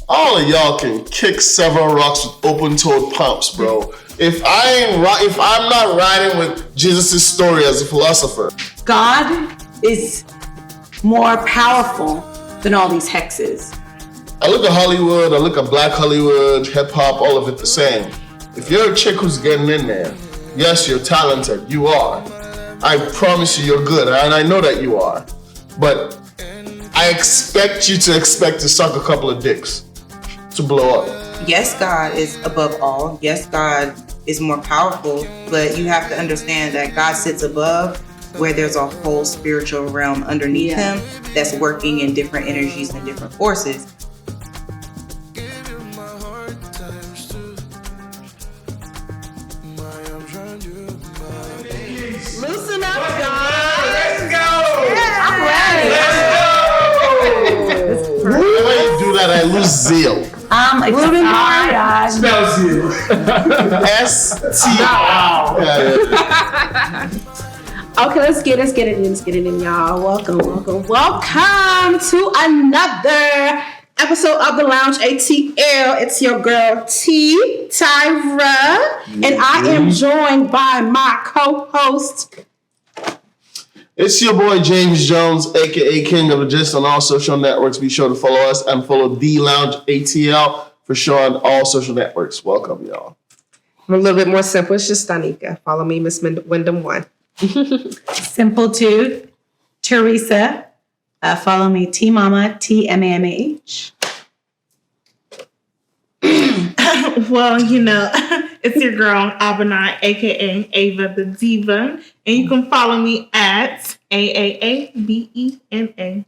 All of y'all can kick several rocks with open-toed pumps, bro. If I'm not riding with Jesus' story as a philosopher. God is more powerful than all these hexes. I look at Hollywood, I look at Black Hollywood, hip-hop, all of it the same. If you're a chick who's getting in there, yes, you're talented, you are. I promise you, you're good, and I know that you are. But I expect you to suck a couple of dicks to blow up. Yes, God is above all. Yes, God is more powerful, but you have to understand that God sits above where there's a whole spiritual realm underneath him that's working in different energies and different forces. Loosen up, God. Let's go! Yeah, I'm ready. Let's go! Whenever you do that, I lose zeal. It's Spell zeal. S-T. Okay, let's get it in, y'all. Welcome to another episode of the Lounge ATL. It's your girl T, Tyra, and I am joined by my co-host. It's your boy James Jones, aka King of the Gist, on all social networks. Be sure to follow us and follow the Lounge ATL for sure on all social networks. Welcome, y'all. I'm a little bit more simple. It's just Danica. Follow me, Miss Wyndham 1. Simple Dude, Teresa. Follow me, T Mama, TMAMH. Well, it's your girl, Abenai, a.k.a. Ava the Diva. And you can follow me at AAABENA.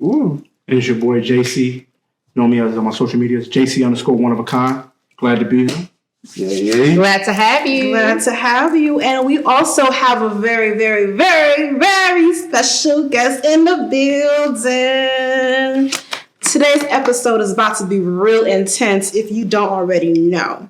Ooh. And it's your boy, JC. You know me as on my social media. It's JC_1of-a-kind. Glad to be here. Yeah. Glad to have you. And we also have a very, very, very, very special guest in the building. Today's episode is about to be real intense if you don't already know.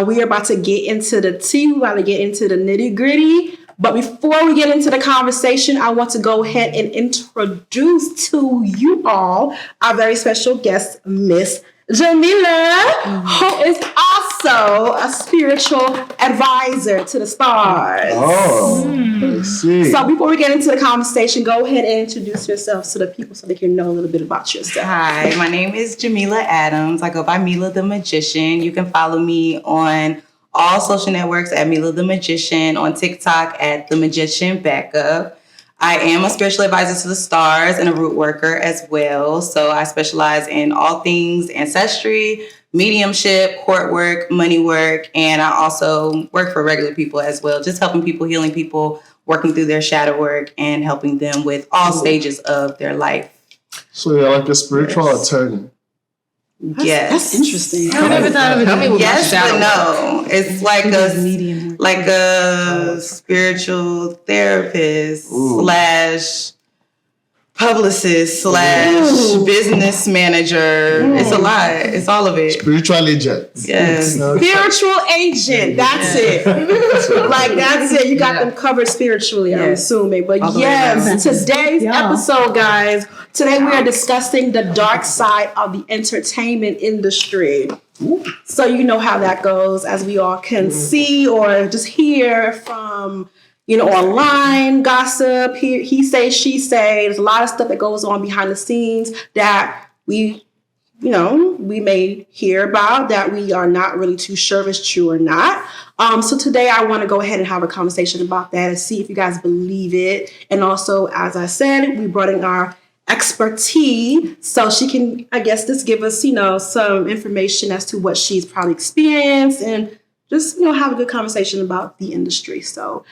We are about to get into the tea. We're about to get into the nitty gritty. But before we get into the conversation, I want to go ahead and introduce to you all our very special guest, Miss Jamila, who is also a spiritual advisor to the stars. Oh, let's see. So before we get into the conversation, go ahead and introduce yourself to the people so they can know a little bit about yourself. Hi, my name is Jamila Adams. I go by Mila the Magician. You can follow me on all social networks at Mila the Magician, on TikTok at The Magician Backup. I am a spiritual advisor to the stars and a root worker as well. So I specialize in all things ancestry, mediumship, court work, money work, and I also work for regular people as well, just helping people, healing people, working through their shadow work, and helping them with all stages of their life. So you're like a spiritual attorney. Yes. That's interesting. I've never thought of it. Yes, but no. It's like a spiritual therapist / publicist / business manager. It's a lot. It's all of it. Spiritual agent. Yes. Spiritual agent. That's it. That's it. You got them covered spiritually, I'm assuming. But today's episode, guys, today we are discussing the dark side of the entertainment industry. So you know how that goes, as we all can see or just hear from, online gossip, he say, she say. There's a lot of stuff that goes on behind the scenes that we may hear about that we are not really too sure if it's true or not. So today I want to go ahead and have a conversation about that and see if you guys believe it. And also, as I said, we brought in our expertise so she can, I guess, just give us, some information as to what she's probably experienced and just, have a good conversation about the industry. So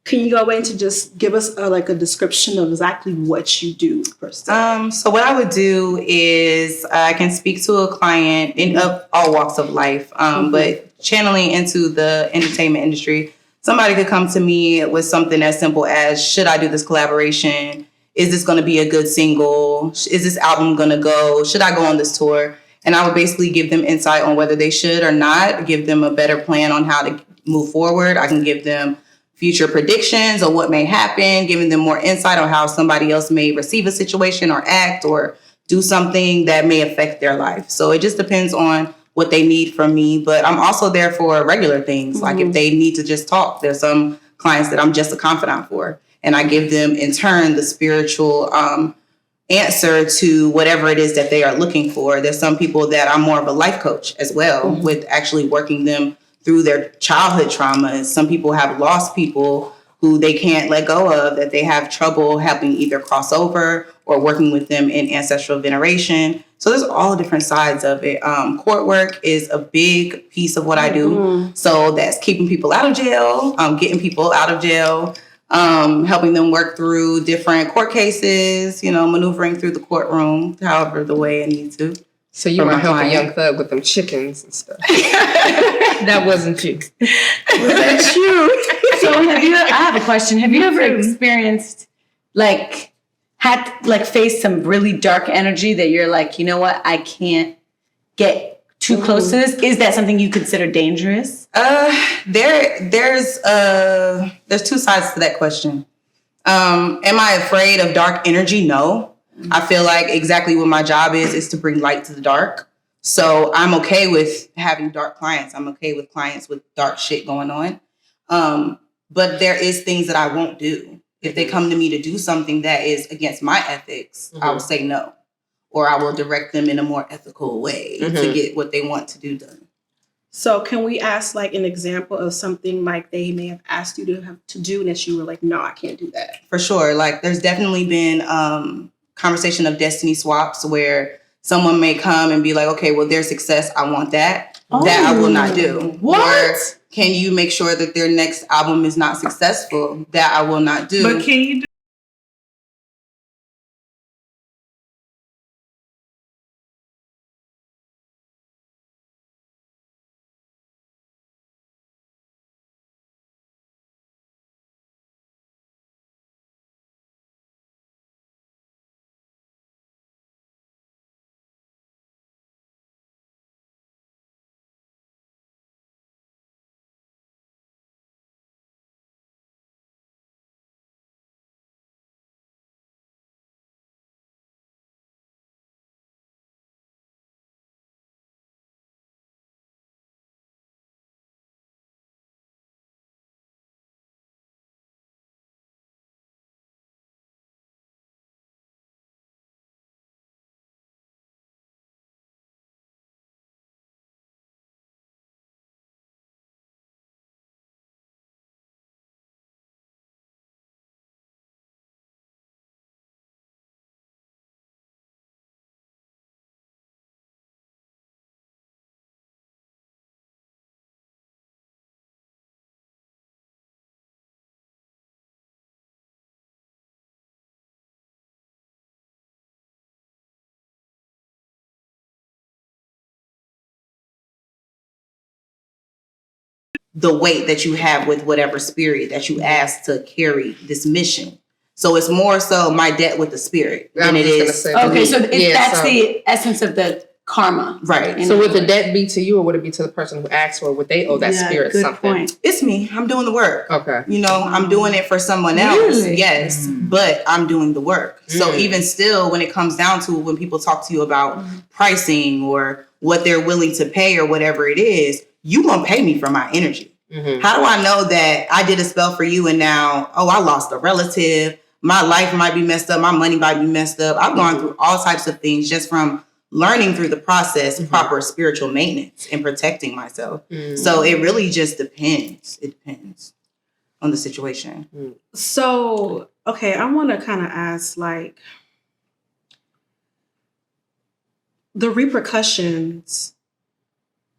can you go into just give us a description of exactly what you do per se? So what I would do is I can speak to a client in all walks of life, but channeling into the entertainment industry, somebody could come to me with something as simple as, should I do this collaboration? Is this going to be a good single? Is this album going to go? Should I go on this tour? And I would basically give them insight on whether they should or not, give them a better plan on how to move forward. I can give them future predictions of what may happen, giving them more insight on how somebody else may receive a situation or act or do something that may affect their life. So it just depends on what they need from me. But I'm also there for regular things. Like if they need to just talk, there's some clients that I'm just a confidant for. And I give them, in turn, the spiritual answer to whatever it is that they are looking for. There's some people that I'm more of a life coach as well, with actually working them through their childhood traumas. Some people have lost people who they can't let go of, that they have trouble helping either cross over or working with them in ancestral veneration. So there's all different sides of it. Court work is a big piece of what I do. So that's keeping people out of jail, getting people out of jail, helping them work through different court cases, maneuvering through the courtroom, however the way I need to. So you might help a young thug with them chickens and stuff. That wasn't you. Was that you? So I have a question. Have you ever experienced, faced some really dark energy that you're like, you know what, I can't get too close to this? Is that something you consider dangerous? There's two sides to that question. Am I afraid of dark energy? No. I feel like exactly what my job is to bring light to the dark. So I'm okay with having dark clients. I'm okay with clients with dark shit going on. But there is things that I won't do. If they come to me to do something that is against my ethics, I will say no. Or I will direct them in a more ethical way to get what they want to do done. So can we ask an example of something like they may have asked you to do that you were like, no, I can't do that? For sure. There's definitely been conversation of destiny swaps where someone may come and be like, okay, well, their success, I want that. That I will not do. What? Or can you make sure that their next album is not successful? That I will not do. But can you do the weight that you have with whatever spirit that you asked to carry this mission. So it's more so my debt with the spirit than it is. Okay, so that's the essence of the karma. Right. So would the debt be to you, or would it be to the person who asked for it? Would they owe that spirit good something? Point. It's me. I'm doing the work. Okay. I'm doing it for someone else. Really? Yes, but I'm doing the work. So even still, when it comes down to when people talk to you about pricing or what they're willing to pay or whatever it is, you gonna pay me for my energy. How do I know that I did a spell for you and now, I lost a relative, my life might be messed up, my money might be messed up. I've gone through all types of things just from learning through the process, proper spiritual maintenance and protecting myself. So it really just depends. It depends on the situation. So, okay, I want to kind of ask the repercussions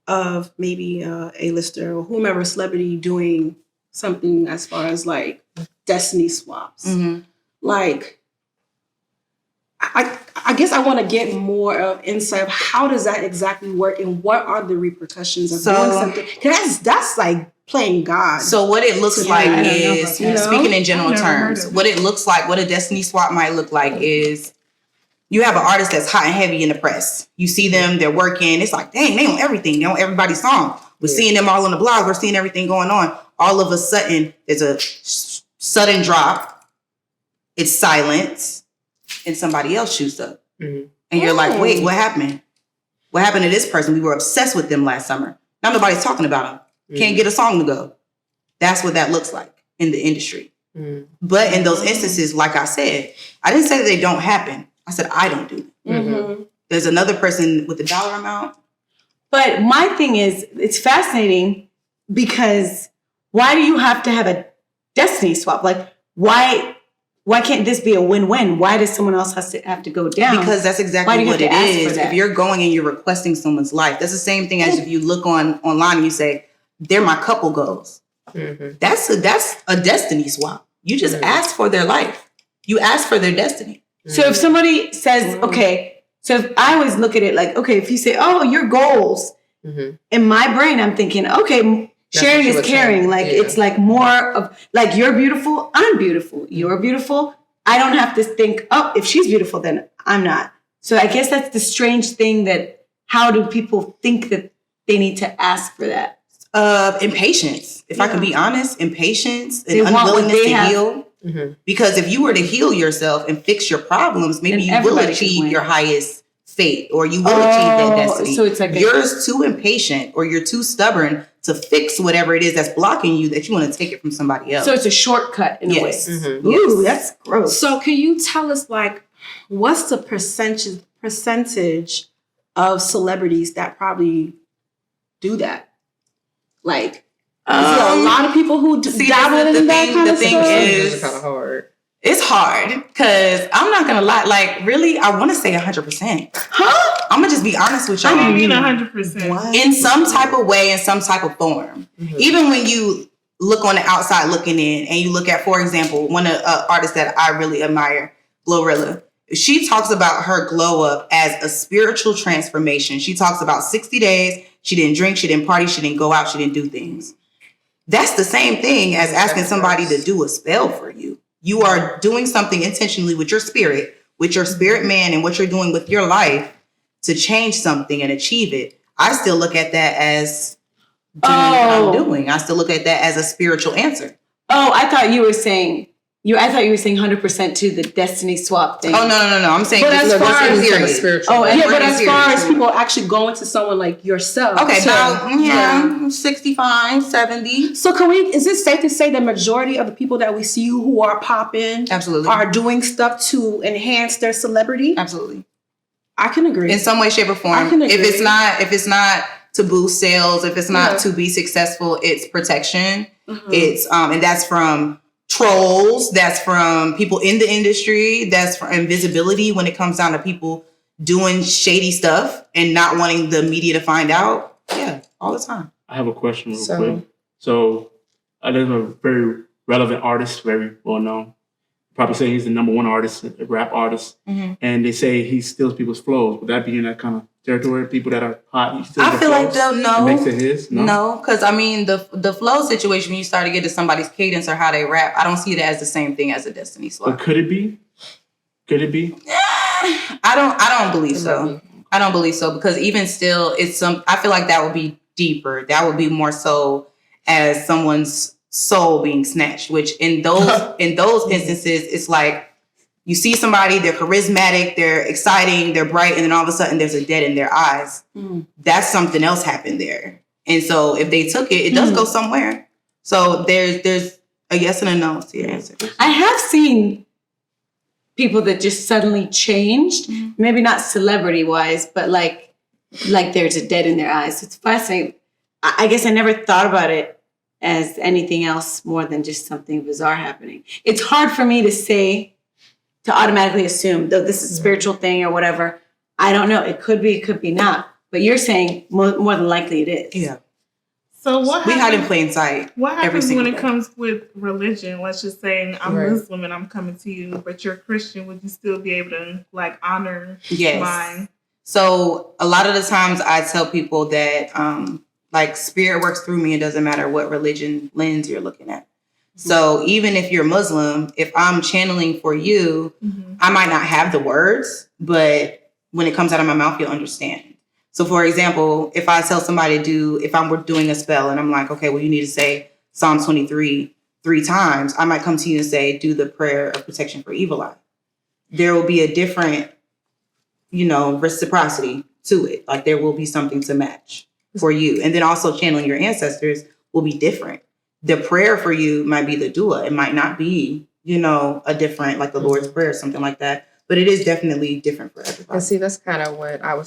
of maybe A-lister or whomever celebrity doing something as far as destiny swaps. I guess I want to get more of insight of how does that exactly work and what are the repercussions of doing something? Because that's playing God. So what it looks like is, speaking in general terms, what it looks like, what a destiny swap might look like is you have an artist that's hot and heavy in the press. You see them, they're working. It's like, dang, they on everything. They on everybody's song. We're seeing them all on the blog. We're seeing everything going on. All of a sudden, there's a sudden drop. It's silence. And somebody else shoots up. And you're like, wait, what happened? What happened to this person? We were obsessed with them last summer. Now nobody's talking about them. Can't get a song to go. That's what that looks like in the industry. But in those instances, like I said, I didn't say that they don't happen. I said I don't do it. There's another person with a dollar amount. But my thing is, it's fascinating because why do you have to have a destiny swap? Like, why can't this be a win-win? Why does someone else have to go down? Because that's exactly what it is. If you're going and you're requesting someone's life, that's the same thing as if you look online and you say, they're my couple goals. That's a destiny swap. You just ask for their life. You ask for their destiny. So if somebody says, okay, so if I always look at it like, okay, if you say, oh, your goals, in my brain, I'm thinking, okay, sharing is caring. Like, it's like more of, like, you're beautiful, I'm beautiful. You're beautiful. I don't have to think, oh, if she's beautiful, then I'm not. So I guess that's the strange thing that, how do people think that they need to ask for that? Impatience. If I can be honest, impatience and unwillingness to heal. Because if you were to heal yourself and fix your problems, maybe you will achieve your highest fate, or you will achieve that destiny. So it's like you're too impatient or you're too stubborn to fix whatever it is that's blocking you, that you want to take it from somebody else. So it's a shortcut in a way. Ooh, that's gross. So can you tell us, like, what's the percentage of celebrities that probably do that? Like, is there a lot of people who dabble in that kind of stuff? It's kind of hard. It's hard because I'm not gonna lie. Like, really, I want to say 100%. Huh? I'm gonna just be honest with y'all. I mean 100%. In some type of way, in some type of form. Even when you look on the outside looking in, and you look at, for example, one of artists that I really admire, Glorilla. She talks about her glow up as a spiritual transformation. She talks about 60 days. She didn't drink. She didn't party. She didn't go out. She didn't do things. That's the same thing as asking somebody to do a spell for you. You are doing something intentionally with your spirit man, and what you're doing with your life to change something and achieve it. I still look at that as doing what I'm doing. I still look at that as a spiritual answer. Oh, I thought you were saying 100% to the destiny swap thing. Oh, no. I'm saying, but as far as spiritual. But as far as people actually going to someone like yourself. Okay, about 65, 70. So is it safe to say the majority of the people that we see who are popping are doing stuff to enhance their celebrity? Absolutely. I can agree. In some way, shape, or form. I can agree. If it's not to boost sales, if it's not to be successful, it's protection. It's and that's from trolls, that's from people in the industry, that's from invisibility when it comes down to people doing shady stuff and not wanting the media to find out. Yeah, all the time. I have a question real quick. So there's a very relevant artist, very well known. Probably say he's the number one artist, a rap artist. And they say he steals people's flows. Would that be in that kind of territory? People that are hot, he steals I feel like no. Makes it his? No, because I mean the flow situation, when you start to get to somebody's cadence or how they rap, I don't see it as the same thing as a destiny swap. But could it be? I don't believe so. I don't believe so, because even still, I feel like that would be deeper. That would be more so as someone's soul being snatched, which in those instances, it's like you see somebody, they're charismatic, they're exciting, they're bright, and then all of a sudden there's a dead in their eyes. That's something else happened there. And so if they took it, it does go somewhere. So there's a yes and a no to your answer. I have seen people that just suddenly changed, maybe not celebrity wise, but like there's a dead in their eyes. It's fascinating. I guess I never thought about it as anything else more than just something bizarre happening. It's hard for me to automatically assume, though this is a spiritual thing or whatever. I don't know. It could be, it could be not. But you're saying more than likely it is. Yeah. So what we hide in plain sight. What happens when it comes with religion? Let's just say I'm Muslim and I'm coming to you, but you're Christian. Would you still be able to like honor mine? So a lot of the times I tell people that like spirit works through me. It doesn't matter what religion lens you're looking at. So even if you're Muslim, if I'm channeling for you, I might not have the words, but when it comes out of my mouth, you'll understand. So for example, if I tell somebody if I'm doing a spell and I'm like, okay, well, you need to say Psalm 23 3 times, I might come to you and say, do the prayer of protection for evil eye. There will be a different reciprocity to it. Like there will be something to match for you. And then also channeling your ancestors will be different. The prayer for you might be the dua. It might not be, a different, like the Lord's Prayer or something like that. But it is definitely different for everybody. And see, that's kind of what I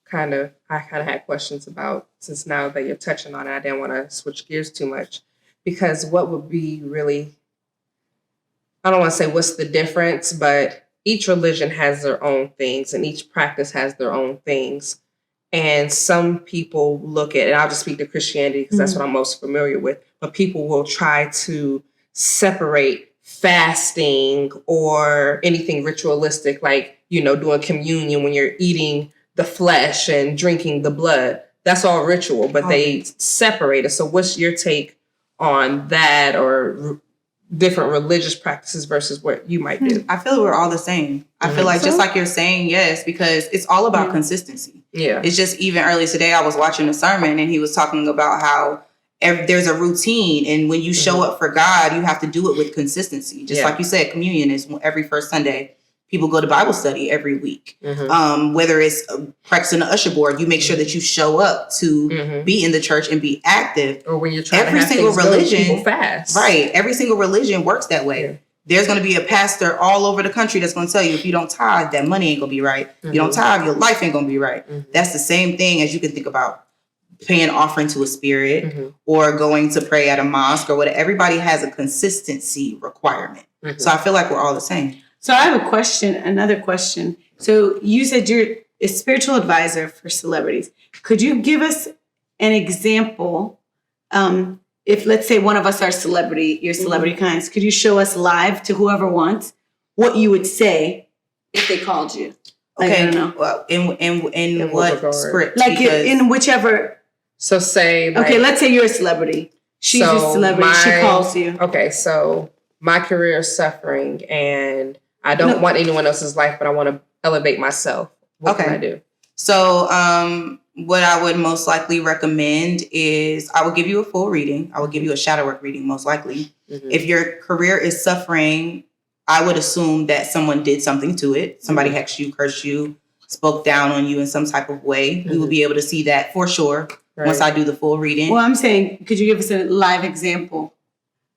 kind of had questions about, since now that you're touching on it, I didn't want to switch gears too much, because what would be really, I don't want to say what's the difference, but each religion has their own things and each practice has their own things. And some people look at, and I'll just speak to Christianity because that's what I'm most familiar with, but people will try to separate fasting or anything ritualistic, like, doing communion when you're eating the flesh and drinking the blood. That's all ritual, but they separate it. So what's your take on that, or different religious practices versus what you might do? I feel we're all the same. I feel like, just like you're saying, yes, because it's all about consistency. Yeah. It's just, even earlier today, I was watching a sermon and he was talking about how there's a routine, and when you show up for God, you have to do it with consistency. Just like you said, communion is every first Sunday. People go to Bible study every week. Whether it's practicing the usher board, you make sure that you show up to be in the church and be active. Or when you're trying every to have single religion, people fast. Right. Every single religion works that way. Yeah. There's going to be a pastor all over the country that's going to tell you, if you don't tithe, that money ain't going to be right. You don't tithe, your life ain't going to be right. That's the same thing as you can think about paying offering to a spirit or going to pray at a mosque or whatever. Everybody has a consistency requirement. So I feel like we're all the same. So I have another question. So you said you're a spiritual advisor for celebrities. Could you give us an example? If, let's say, one of us are your celebrity kinds, could you show us live to whoever wants what you would say if they called you? Like, Okay. I don't know. Well, in what script? Like in whichever. So say, Okay, let's say you're a celebrity. She's a celebrity. She calls you. Okay, so my career is suffering and I don't want anyone else's life, but I want to elevate myself. What can I do? So what I would most likely recommend is I would give you a full reading. I would give you a shadow work reading, most likely. If your career is suffering, I would assume that someone did something to it. Somebody hexed you, cursed you, spoke down on you in some type of way. We will be able to see that for sure once I do the full reading. Well, I'm saying, could you give us a live example?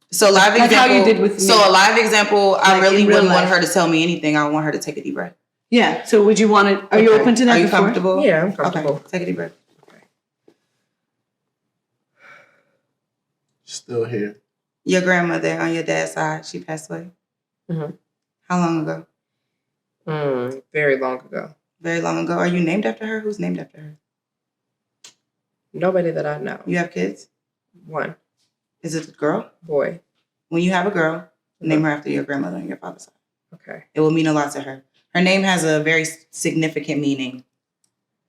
So live example. How you did with me. So a live example, I really wouldn't want life. her to tell me anything. I want her to take a deep breath. Yeah. So would you want to? Are you open to that? Are you before? comfortable? Yeah, I'm comfortable. Okay. Take a deep breath. Still here. Your grandmother on your dad's side, she passed away. How long ago? Very long ago. Very long ago. Are you named after her? Who's named after her? Nobody that I know. You have kids? One. Is it a girl? Boy. When you have a girl, name her after your grandmother on your father's side. Okay. It will mean a lot to her. Her name has a very significant meaning,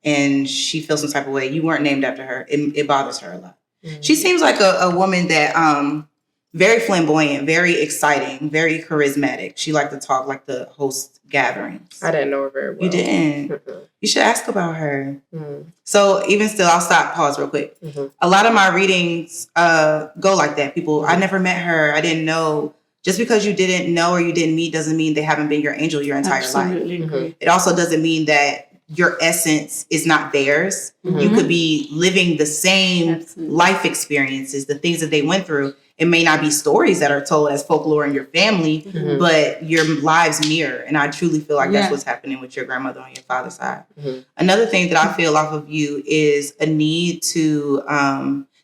and she feels some type of way. You weren't named after her. It bothers her a lot. She seems like a woman that very flamboyant, very exciting, very charismatic. She liked to talk, like to host gatherings. I didn't know her very well. You didn't. You should ask about her. So even still, I'll pause real quick. A lot of my readings go like that. People, I never met her. I didn't know. Just because you didn't know or you didn't meet doesn't mean they haven't been your angel your entire life. It also doesn't mean that your essence is not theirs. You could be living the same life experiences, the things that they went through. It may not be stories that are told as folklore in your family, but your lives mirror. And I truly feel like that's what's happening with your grandmother on your father's side. Another thing that I feel off of you is a need to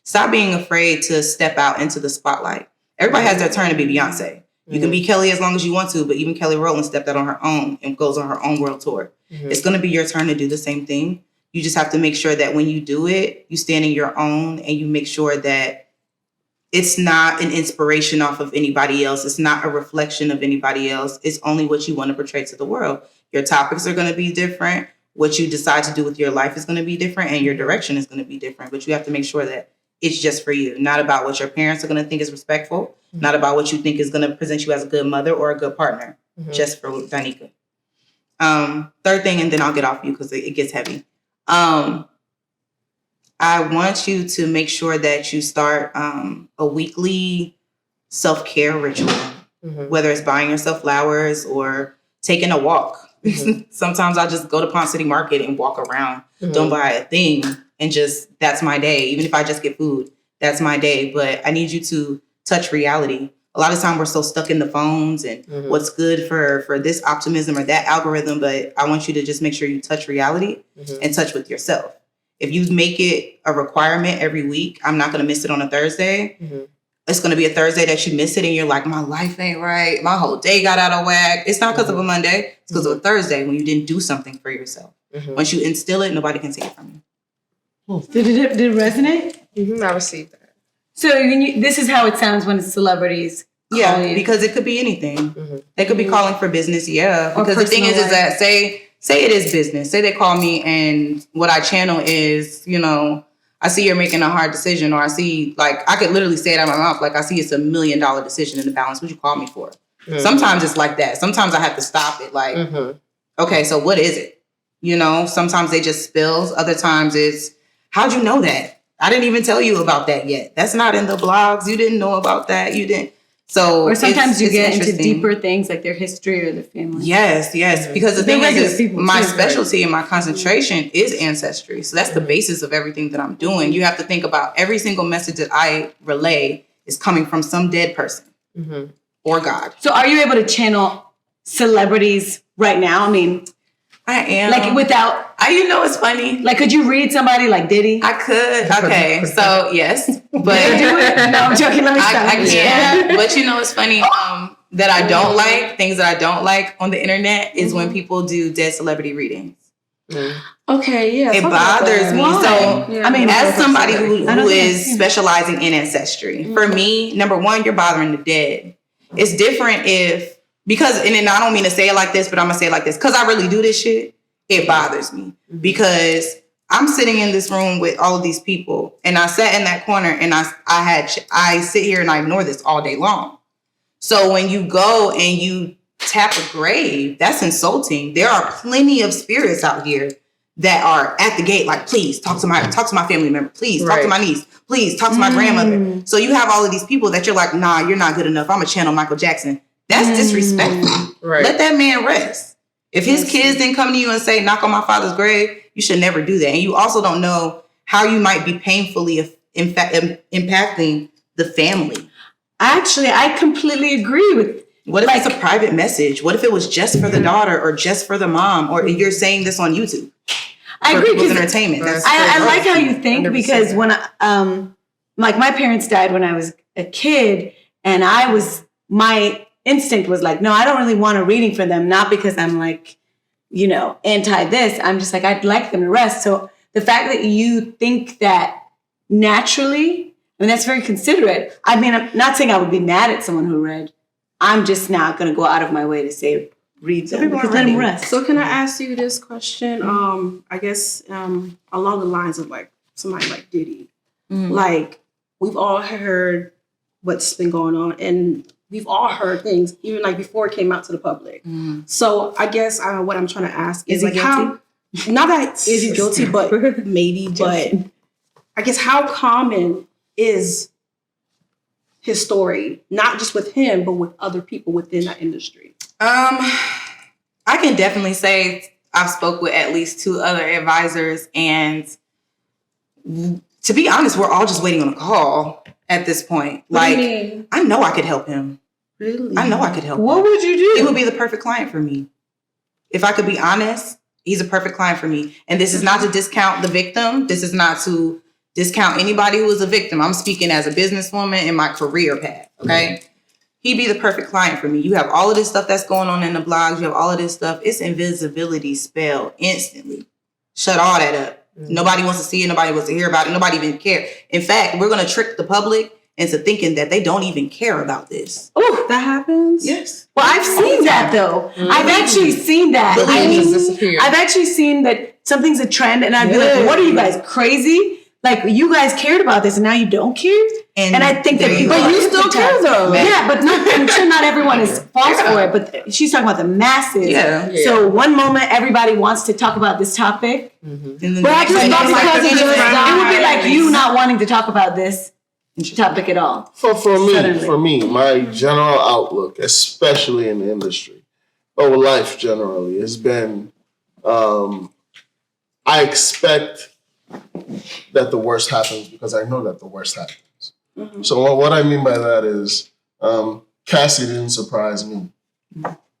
stop being afraid to step out into the spotlight. Everybody has their turn to be Beyonce. You can be Kelly as long as you want to, but even Kelly Rowland stepped out on her own and goes on her own world tour. It's going to be your turn to do the same thing. You just have to make sure that when you do it, you stand in your own and you make sure that it's not an inspiration off of anybody else. It's not a reflection of anybody else. It's only what you want to portray to the world. Your topics are going to be different. What you decide to do with your life is going to be different, and your direction is going to be different. But you have to make sure that it's just for you, not about what your parents are going to think is respectful, not about what you think is going to present you as a good mother or a good partner, just for Danica. Third thing, and then I'll get off you because it gets heavy. I want you to make sure that you start a weekly self-care ritual, whether it's buying yourself flowers or taking a walk. Sometimes I just go to Pond City Market and walk around, don't buy a thing, and just, that's my day. Even if I just get food, that's my day. But I need you to touch reality. A lot of time we're so stuck in the phones and what's good for this optimism or that algorithm, but I want you to just make sure you touch reality and touch with yourself. If you make it a requirement every week, I'm not going to miss it on a Thursday. It's going to be a Thursday that you miss it and you're like, my life ain't right. My whole day got out of whack. It's not because of a Monday. It's because of a Thursday when you didn't do something for yourself. Once you instill it, nobody can take it from you. Did it resonate? I received that. So this is how it sounds when it's celebrities. Yeah, because it could be anything. They could be calling for business, because the thing is that say it is business. Say they call me and what I channel is, I see you're making a hard decision, or I see, like, I could literally say it out of my mouth, like, I see it's $1 million decision in the balance. What you call me for? Sometimes it's like that. Sometimes I have to stop it. Like, okay, so what is it? Sometimes they just spills. Other times it's, how'd you know that? I didn't even tell you about that yet. That's not in the blogs. You didn't know about that. You didn't. So, or sometimes you get into deeper things like their history or their family. Yes. Because the thing is my specialty and my concentration is ancestry. So that's the basis of everything that I'm doing. You have to think about every single message that I relay is coming from some dead person or God. So are you able to channel celebrities right now? I mean, I am. Like without, it's funny. Like, could you read somebody like Diddy? I could. Okay. So yes, but do it? No, I'm joking. Let me stop. I can. But it's funny that I don't like, things that I don't like on the internet is when people do dead celebrity readings. Okay, yeah. It bothers me. So, yeah, as somebody who is specializing in ancestry, for me, number one, you're bothering the dead. It's different because I don't mean to say it like this, but I'm going to say it like this. Because I really do this shit, it bothers me. Because I'm sitting in this room with all of these people, and I sat in that corner, and I sit here and I ignore this all day long. So when you go and you tap a grave, that's insulting. There are plenty of spirits out here that are at the gate, like, please talk to my family member, please talk to my niece, please talk to my grandmother. So you have all of these people that you're like, nah, you're not good enough. I'm a channel Michael Jackson. That's disrespectful. Let that man rest. If his kids didn't come to you and say, knock on my father's grave, you should never do that. And you also don't know how you might be painfully impacting the family. Actually, I completely agree with. What if it's a private message? What if it was just for the daughter or just for the mom? Or you're saying this on YouTube? I agree, people's entertainment. I like how you think, because when like my parents died when I was a kid, and my instinct was like, no, I don't really want a reading for them. Not because I'm like, anti this. I'm just like, I'd like them to rest. So the fact that you think that naturally, that's very considerate. I mean, I'm not saying I would be mad at someone who read. I'm just not going to go out of my way to say read them, because let them rest. So can I ask you this question? I guess along the lines of like somebody like Diddy. Like, we've all heard what's been going on, and we've all heard things even like before it came out to the public. So I guess what I'm trying to ask is like, how, not that is he guilty, but maybe, but I guess how common is his story, not just with him, but with other people within that industry? I can definitely say I've spoke with at least 2 other advisors, and to be honest, we're all just waiting on a call at this point. Like, I know I could help him. Really? I know I could help him. What would you do? He would be the perfect client for me. If I could be honest, he's a perfect client for me. And this is not to discount the victim. This is not to discount anybody who is a victim. I'm speaking as a businesswoman in my career path, okay? He'd be the perfect client for me. You have all of this stuff that's going on in the blogs. You have all of this stuff. It's invisibility spelled instantly. Shut all that up. Nobody wants to see it. Nobody wants to hear about it. Nobody even care. In fact, we're going to trick the public into thinking that they don't even care about this. Oh, that happens? Yes. Well, I've seen that though. I've actually seen that. I've actually seen that something's a trend, and I'd be like, what are you guys, crazy? Like, you guys cared about this and now you don't care? And I think that people... But you still care though. Yeah, but I'm sure not everyone is false for it, but she's talking about the masses. Yeah. So one moment everybody wants to talk about this topic. But I just thought because it would be like you not wanting to talk about this topic at all. For me, my general outlook, especially in the industry, or life generally has been, I expect that the worst happens because I know that the worst happens. Mm-hmm. So what I mean by that is, Cassie didn't surprise me.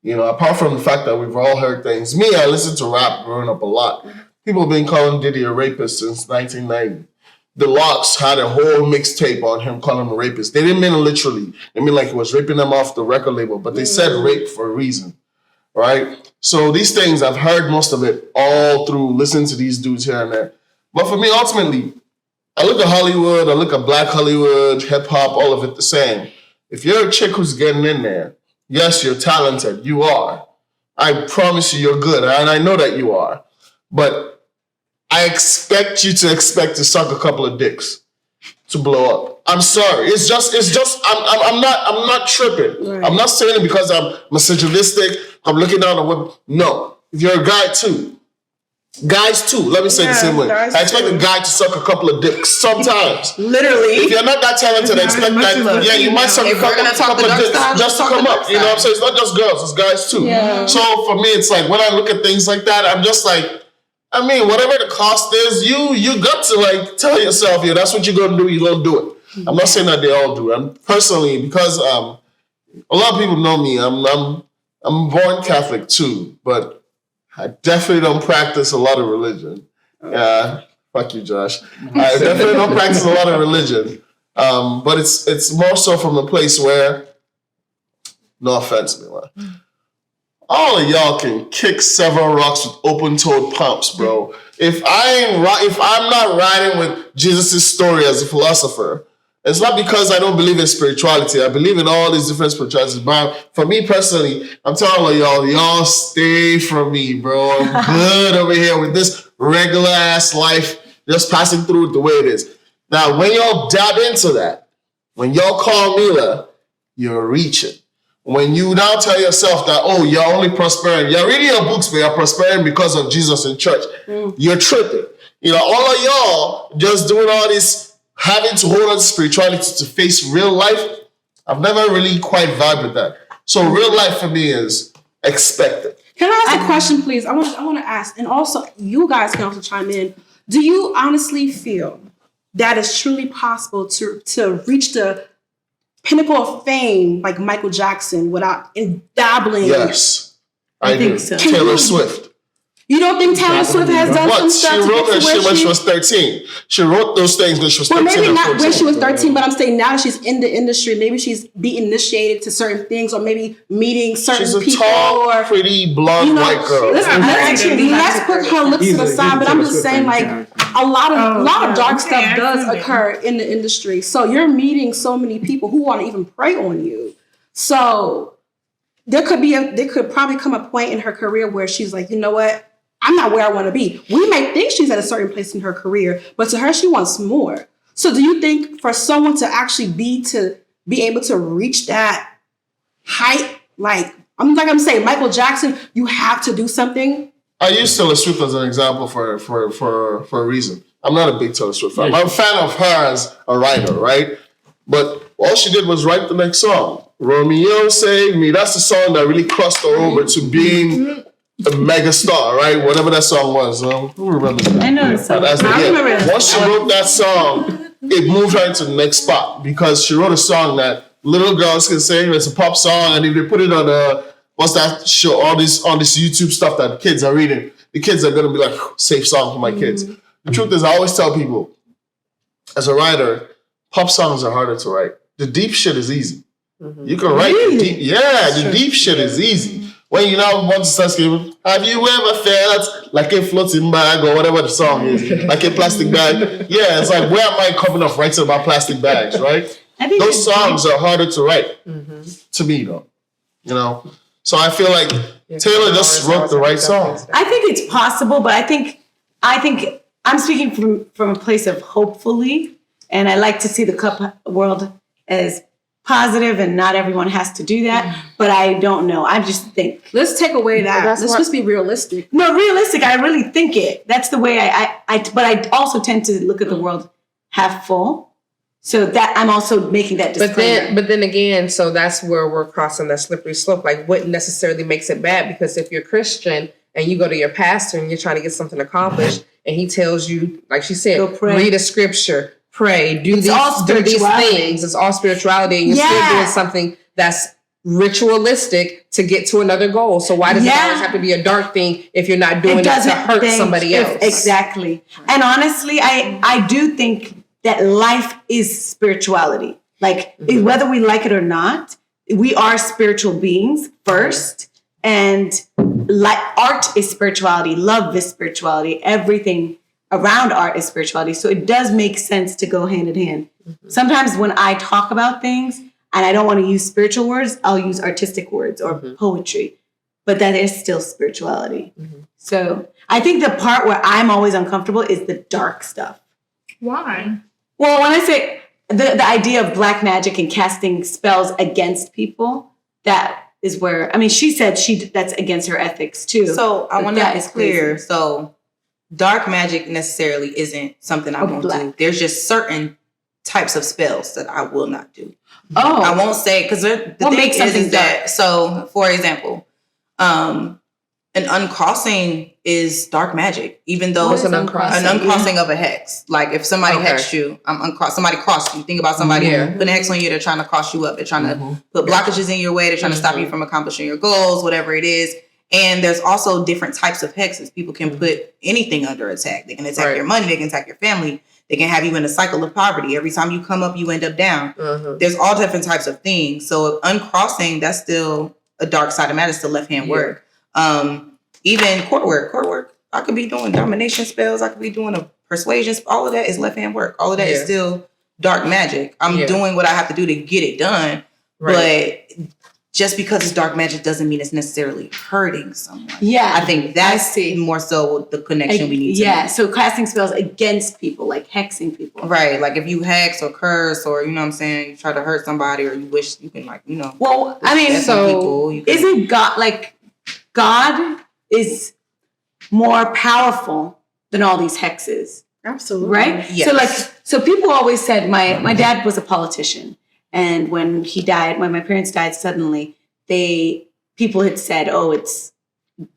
You know, apart from the fact that we've all heard things. Me, I listened to rap growing up a lot. People have been calling Diddy a rapist since 1990. The Locks had a whole mixtape on him calling him a rapist. They didn't mean it literally. They mean like he was raping them off the record label, but they said rape for a reason, right? So these things, I've heard most of it all through listening to these dudes here and there. But for me, ultimately, I look at Hollywood, I look at Black Hollywood, hip hop, all of it the same. If you're a chick who's getting in there, yes, you're talented. You are. I promise you, you're good, and I know that you are. But I expect you to suck a couple of dicks to blow up. I'm sorry. It's just. I'm not tripping. Right. I'm not saying it because I'm misogynistic. I'm looking down on women. No, if you're a guy too, guys too. Let me say the same way. I expect a guy to suck a couple of dicks sometimes. Literally. If you're not that talented, I expect that. Yeah, you might suck a couple of dicks just to come up. You know what I'm saying? It's not just girls. It's guys too. Yeah. So for me, it's like when I look at things like that, I'm just like. I mean, whatever the cost is, you got to like tell yourself, yeah, that's what you're gonna do. You're gonna do it. Mm-hmm. I'm not saying that they all do. I'm personally because a lot of people know me. I'm born Catholic too, but I definitely don't practice a lot of religion. Fuck you, Josh. I definitely don't practice a lot of religion. But it's more so from a place where, no offense, Mila. All of y'all can kick several rocks with open-toed pumps, bro. If I'm not riding with Jesus' story as a philosopher, it's not because I don't believe in spirituality. I believe in all these different spiritualities. But for me personally, I'm telling y'all stay from me, bro. I'm good over here with this regular ass life, just passing through it the way it is. Now, when y'all dab into that, when y'all call Mila, you're reaching. When you now tell yourself that, oh, you're only prospering, you're reading your books, but you're prospering because of Jesus in church, you're tripping. You know, all of y'all just doing all this, having to hold on to spirituality to face real life, I've never really quite vibed with that. So real life for me is expected. Can I ask a question, please? I want to ask, and also you guys can also chime in. Do you honestly feel that it's truly possible to reach the pinnacle of fame like Michael Jackson without dabbling? Yes, I think so. Taylor Swift. You don't think Taylor Swift has done some stuff? She wrote that shit when she was 13. She wrote those things when she was 13. Well, maybe not when she was 13, but I'm saying now that she's in the industry, maybe she's being initiated to certain things, or maybe meeting certain people. She's a tall, pretty, blonde white girl. Let's put her looks to the side, but I'm just saying, like, a lot of dark stuff does occur in the industry. So you're meeting so many people who want to even prey on you. So there could probably come a point in her career where she's like, you know what? I'm not where I want to be. We may think she's at a certain place in her career, but to her, she wants more. So do you think for someone to actually be able to reach that height, like I'm saying, Michael Jackson, you have to do something? I use Taylor Swift as an example for a reason. I'm not a big Taylor Swift fan. I'm a fan of her as a writer, right? But all she did was write the next song. Romeo Save Me. That's the song that really crossed her over to being a mega star, right? Whatever that song was. Who remembers that? I know the song. I remember it. Once she wrote that song, it moved her into the next spot because she wrote a song that little girls can sing. It's a pop song, and if they put it on what's that show? All this YouTube stuff that the kids are reading, the kids are gonna be like, safe song for my kids. The truth is, I always tell people, as a writer, pop songs are harder to write. The deep shit is easy. You can write the deep. Yeah, the deep shit is easy. When you now want to start screaming, have you ever felt like a floating bag or whatever the song is, like a plastic bag? Yeah, it's like, where am I coming off writing about plastic bags, right? Those songs are harder to write, to me, though. You know, so I feel like Taylor just wrote the right song. I think it's possible, but I think I'm speaking from a place of hopefully, and I like to see the cup world as positive, and not everyone has to do that, but I don't know. I just think. Let's take away that. Let's just be realistic. No, realistic. I really think it. That's the way but I also tend to look at the world half full. So that I'm also making that disclaimer. But then again, so that's where we're crossing that slippery slope. Like, what necessarily makes it bad? Because if you're Christian and you go to your pastor and you're trying to get something accomplished, and he tells you, like she said, read a scripture, pray, do these things. It's all spirituality, and you're still doing something that's ritualistic to get to another goal. So why does it always have to be a dark thing if you're not doing it to hurt somebody else? Exactly. And honestly, I do think that life is spirituality. Like, whether we like it or not, we are spiritual beings first. And like art is spirituality, love is spirituality, everything around art is spirituality. So it does make sense to go hand in hand. Sometimes when I talk about things and I don't want to use spiritual words, I'll use artistic words or poetry. But that is still spirituality. So I think the part where I'm always uncomfortable is the dark stuff. Why? Well, when I say the idea of black magic and casting spells against people, that is where, I mean, she said that's against her ethics too. So I want to that be is clear. crazy. So dark magic necessarily isn't something I won't do. There's just certain types of spells that I will not do. Oh, I won't say, because the thing is that, so for example, an uncrossing is dark magic, even though What's an uncrossing? An uncrossing of a hex. Like if somebody hexed you, somebody crossed you. Think about somebody putting a hex on you, they're trying to cross you up. They're trying to put blockages in your way. They're trying to stop you from accomplishing your goals, whatever it is. And there's also different types of hexes. People can put anything under attack. They can attack your money. They can attack your family. They can have you in a cycle of poverty. Every time you come up, you end up down. There's all different types of things. So uncrossing, that's still a dark side of matter. It's still left-hand work. Even court work. I could be doing domination spells. I could be doing a persuasion. All of that is left-hand work. All of that is still dark magic. I'm doing what I have to do to get it done. But just because it's dark magic doesn't mean it's necessarily hurting someone. Yeah. I think that's more so the connection we need to make. So casting spells against people, like hexing people. Right. Like if you hex or curse or, you know what I'm saying, you try to hurt somebody or you wish you can, like, you know. Well, I mean, so isn't God, like, God is more powerful than all these hexes. Absolutely. Right? Yes. So people always said, my dad was a politician. And when he died, when my parents died suddenly, people had said, oh, it's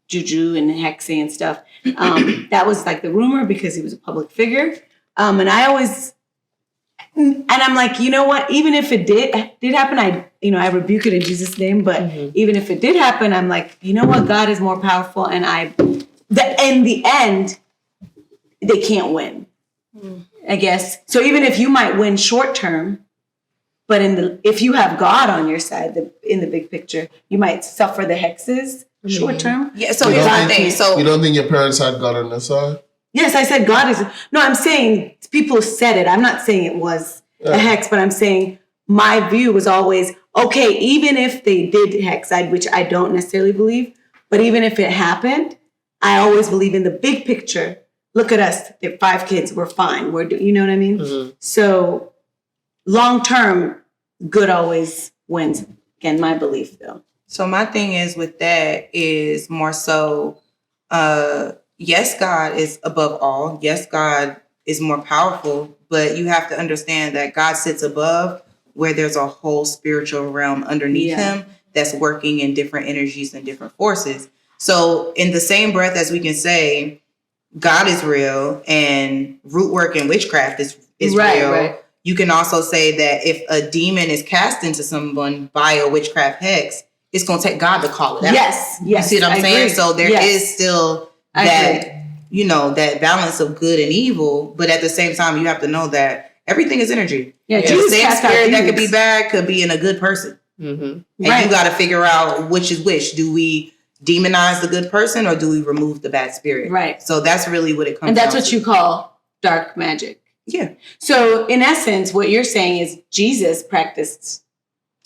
juju and hexing and stuff. That was like the rumor because he was a public figure. And I'm like, you know what? Even if it did happen, I rebuke it in Jesus' name. But even if it did happen, I'm like, you know what? God is more powerful. And in the end, they can't win, I guess. So even if you might win short term, but if you have God on your side, in the big picture, you might suffer the hexes short term. Yeah. So here's my thing. So you don't think your parents had God on their side? Yes, I said God is. No, I'm saying people said it. I'm not saying it was a hex, but I'm saying my view was always, okay, even if they did hex, which I don't necessarily believe, but even if it happened, I always believe in the big picture. Look at us. They're 5 kids. We're fine. You know what I mean? So long term, good always wins. Again, my belief though. So my thing is with that is more so, yes, God is above all. Yes, God is more powerful, but you have to understand that God sits above where there's a whole spiritual realm underneath him that's working in different energies and different forces. So in the same breath as we can say God is real and root work and witchcraft is real. Right. You can also say that if a demon is cast into someone by a witchcraft hex, it's going to take God to call it out. Yes. You see what I'm saying? Agree. So there is still that, you know, that balance of good and evil. But at the same time, you have to know that everything is energy. Yeah, the same spirit that could be bad could be in a good person. And you got to figure out which is which. Do we demonize the good person or do we remove the bad spirit? Right. So that's really what it comes down to. And that's what you call dark magic. Yeah. So in essence, what you're saying is Jesus practiced.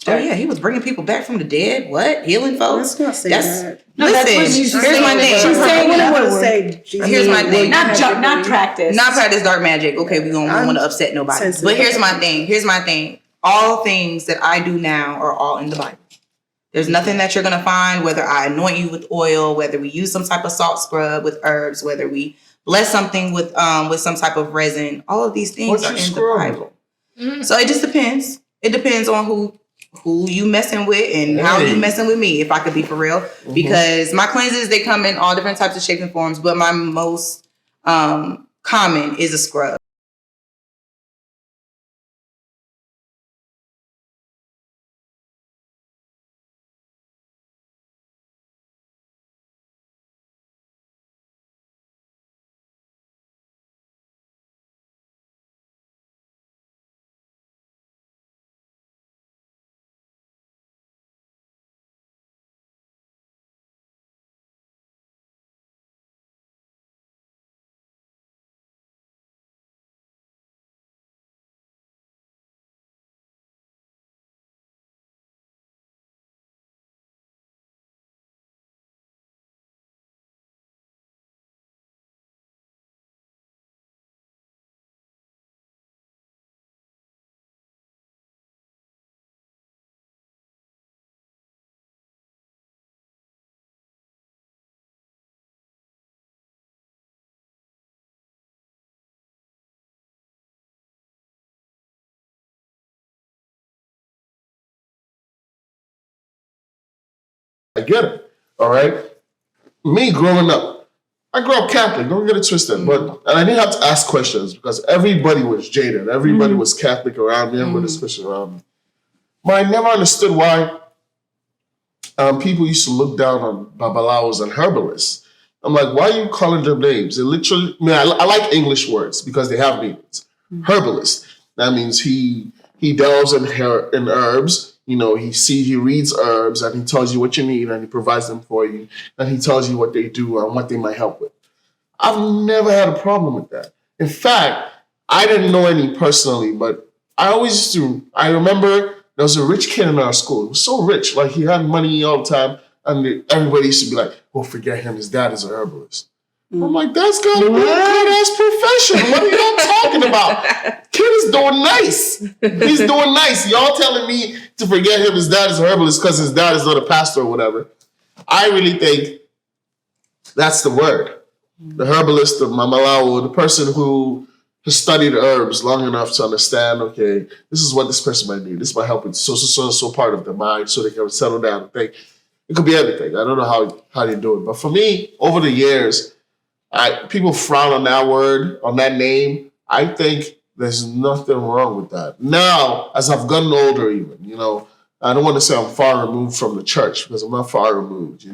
Oh yeah, he was bringing people back from the dead. What? Healing folks? That's not saying that. No, listen, that's what she's here's my thing. She's saying here's my thing. Not practice. Not practice dark magic. Okay, we don't want to upset nobody. But here's my thing. All things that I do now are all in the Bible. There's nothing that you're gonna find, whether I anoint you with oil, whether we use some type of salt scrub with herbs, whether we bless something with some type of resin. All of these things are in the Bible. So it just depends. It depends on who you messing with and how you messing with me, if I could be for real. Because my cleanses, they come in all different types of shapes and forms, but my most common is a scrub. I get it. All right. Me growing up, I grew up Catholic. Don't get it twisted. And I didn't have to ask questions because everybody was jaded. Everybody was Catholic around me. Everybody was Christian around me. But I never understood why people used to look down on babalawos and herbalists. I'm like, why are you calling them names? It literally, I like English words because they have meanings. Herbalist. That means he delves in herbs. You know, he reads herbs and he tells you what you need and he provides them for you and he tells you what they do and what they might help with. I've never had a problem with that. In fact, I didn't know any personally, but I remember there was a rich kid in our school. He was so rich, like he had money all the time and everybody used to be like, oh, forget him, his dad is a herbalist. I'm like, that's got to be a good-ass profession. What are y'all talking about? Kid is doing nice. He's doing nice. Y'all telling me to forget him, his dad is a herbalist because his dad is not a pastor or whatever. I really think that's the word. The herbalist, the mamalawo, the person who has studied herbs long enough to understand, okay, this is what this person might need. This might help with so part of the mind so they can settle down and think. It could be everything. I don't know how they do it. But for me, over the years, people frown on that word, on that name. I think there's nothing wrong with that. Now, as I've gotten older even, I don't want to say I'm far removed from the church because I'm not far removed,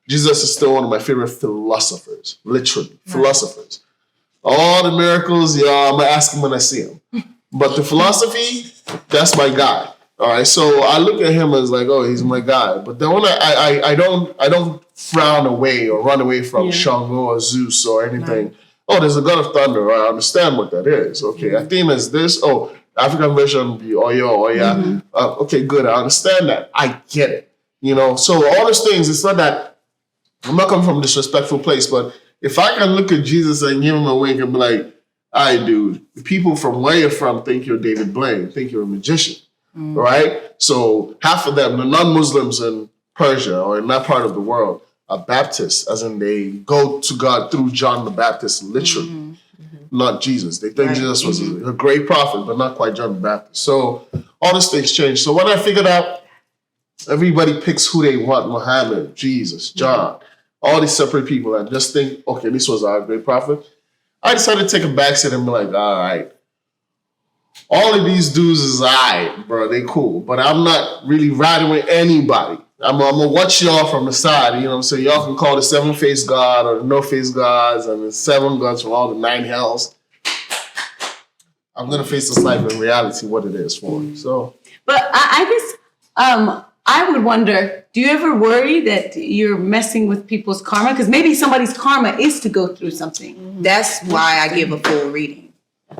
Jesus is still one of my favorite philosophers, literally, philosophers. All the miracles, I'm going to ask him when I see him. But the philosophy, that's my guy. All right, so I look at him as like, oh, he's my guy. But then when I don't frown away or run away from Shango or Zeus or anything. Right. Oh, there's a god of thunder. I understand what that is. Okay, Athena is this. Oh, African version would be Oya. Okay, good. I understand that. I get it. So all those things. It's not that I'm not coming from a disrespectful place, but if I can look at Jesus and give him a wink and be like, "All right, dude, the people from where you're from think you're David Blaine, think you're a magician." Right? So half of them, the non-Muslims in Persia or in that part of the world, are Baptists, as in they go to God through John the Baptist, literally, not Jesus. They think Jesus was a great prophet, but not quite John the Baptist. So all these things change. So when I figured out everybody picks who they want, Muhammad, Jesus, John, all these separate people, and just think, okay, this was our great prophet, I decided to take a backseat and be like, all right, all of these dudes is all right, bro. They cool. But I'm not really riding with anybody. I'm going to watch y'all from the side. You know what I'm saying? Y'all can call the seven-faced God or the no-faced gods and the seven gods from all the nine hells. I'm going to face this life in reality, what it is for me. So, but I guess I would wonder, do you ever worry that you're messing with people's karma? Because maybe somebody's karma is to go through something. That's why I give a full reading.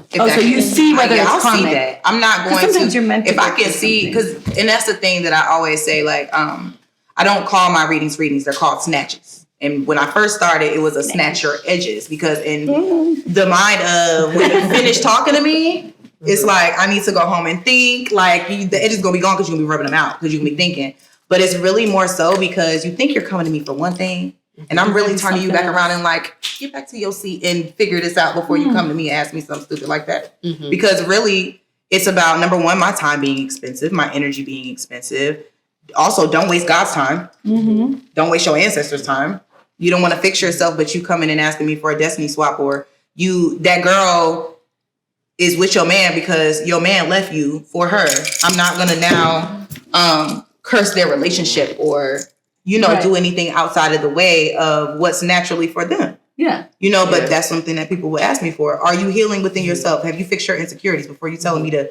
So you see whether it's I'll karmic. see that. I'm not going to. You're meant to if I can see, and that's the thing that I always say. Like, I don't call my readings. They're called snatches. And when I first started, it was a snatch your edges because in the mind of when you finish talking to me, it's like I need to go home and think. Like the edges gonna be gone because you're gonna be rubbing them out because you can be thinking. But it's really more so because you think you're coming to me for one thing. And I'm really turning you back around and like, get back to your seat and figure this out before you come to me and ask me something stupid like that. Because really, It's about, number one, my time being expensive, my energy being expensive. Also, don't waste God's time. Don't waste your ancestors' time. You don't want to fix yourself, but you come in and asking me for a destiny swap, or that girl is with your man because your man left you for her. I'm not going to now curse their relationship or, do anything outside of the way of what's naturally for them. Yeah. But that's something that people would ask me for. Are you healing within yourself? Have you fixed your insecurities before you telling me to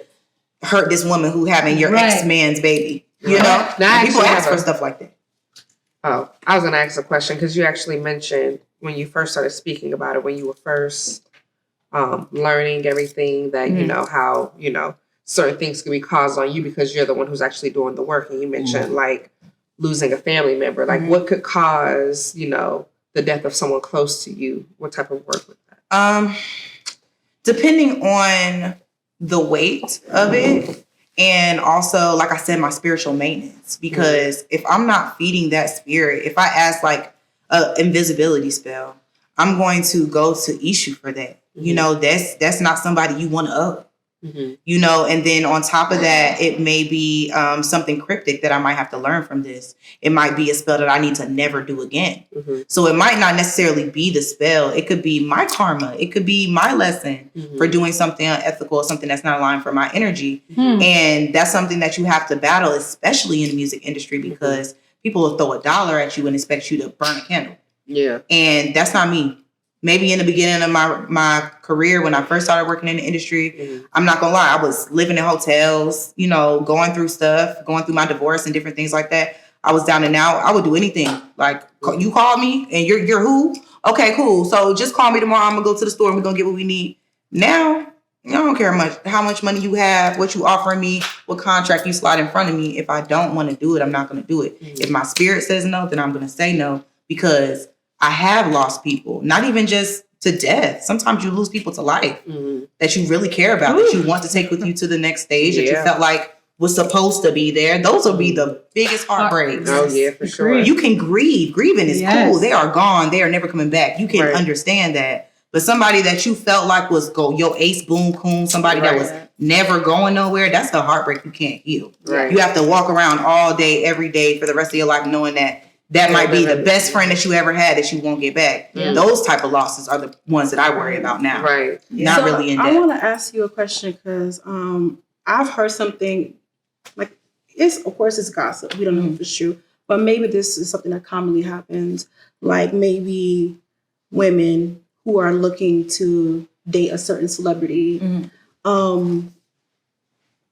hurt this woman who having your ex-man's baby? Now, people ask for stuff like that. Oh, I was going to ask a question because you actually mentioned when you first started speaking about it, when you were first learning everything that, how, certain things can be caused on you because you're the one who's actually doing the work. And you mentioned like losing a family member. Like what could cause, the death of someone close to you? What type of work with that? Depending on the weight of it. And also, like I said, my spiritual maintenance, because if I'm not feeding that spirit, if I ask like an invisibility spell, I'm going to go to Ishu for that. That's not somebody you want to owe. And then on top of that, it may be something cryptic that I might have to learn from this. It might be a spell that I need to never do again. So it might not necessarily be the spell. It could be my karma. It could be my lesson for doing something unethical or something that's not aligned for my energy. And that's something that you have to battle, especially in the music industry, because people will throw $1 at you and expect you to burn a candle. Yeah. And that's not me. Maybe in the beginning of my career, when I first started working in the industry, I'm not gonna lie, I was living in hotels, going through stuff, going through my divorce and different things like that. I was down and out. I would do anything. Like, you call me and you're who? Okay, cool. So just call me tomorrow. I'm gonna go to the store and we're gonna get what we need. Now, I don't care how much money you have, what you offering me, what contract you slide in front of me. If I don't want to do it, I'm not gonna do it. If my spirit says no, then I'm gonna say no, because I have lost people, not even just to death. Sometimes you lose people to life that you really care about, that you want to take with you to the next stage, that you felt like was supposed to be there. Those will be the biggest heartbreaks. Oh, yeah, for sure. You can grieve. Grieving is cool. They are gone. They are never coming back. You can understand that. But somebody that you felt like was your ace boom coon, somebody that was never going nowhere, that's the heartbreak you can't heal. You have to walk around all day, every day for the rest of your life knowing that might be the best friend that you ever had that you won't get back. Those type of losses are the ones that I worry about now. Not really in depth. I want to ask you a question because I've heard something like of course it's gossip. We don't know if it's true, but maybe this is something that commonly happens. Like maybe women who are looking to date a certain celebrity. I don't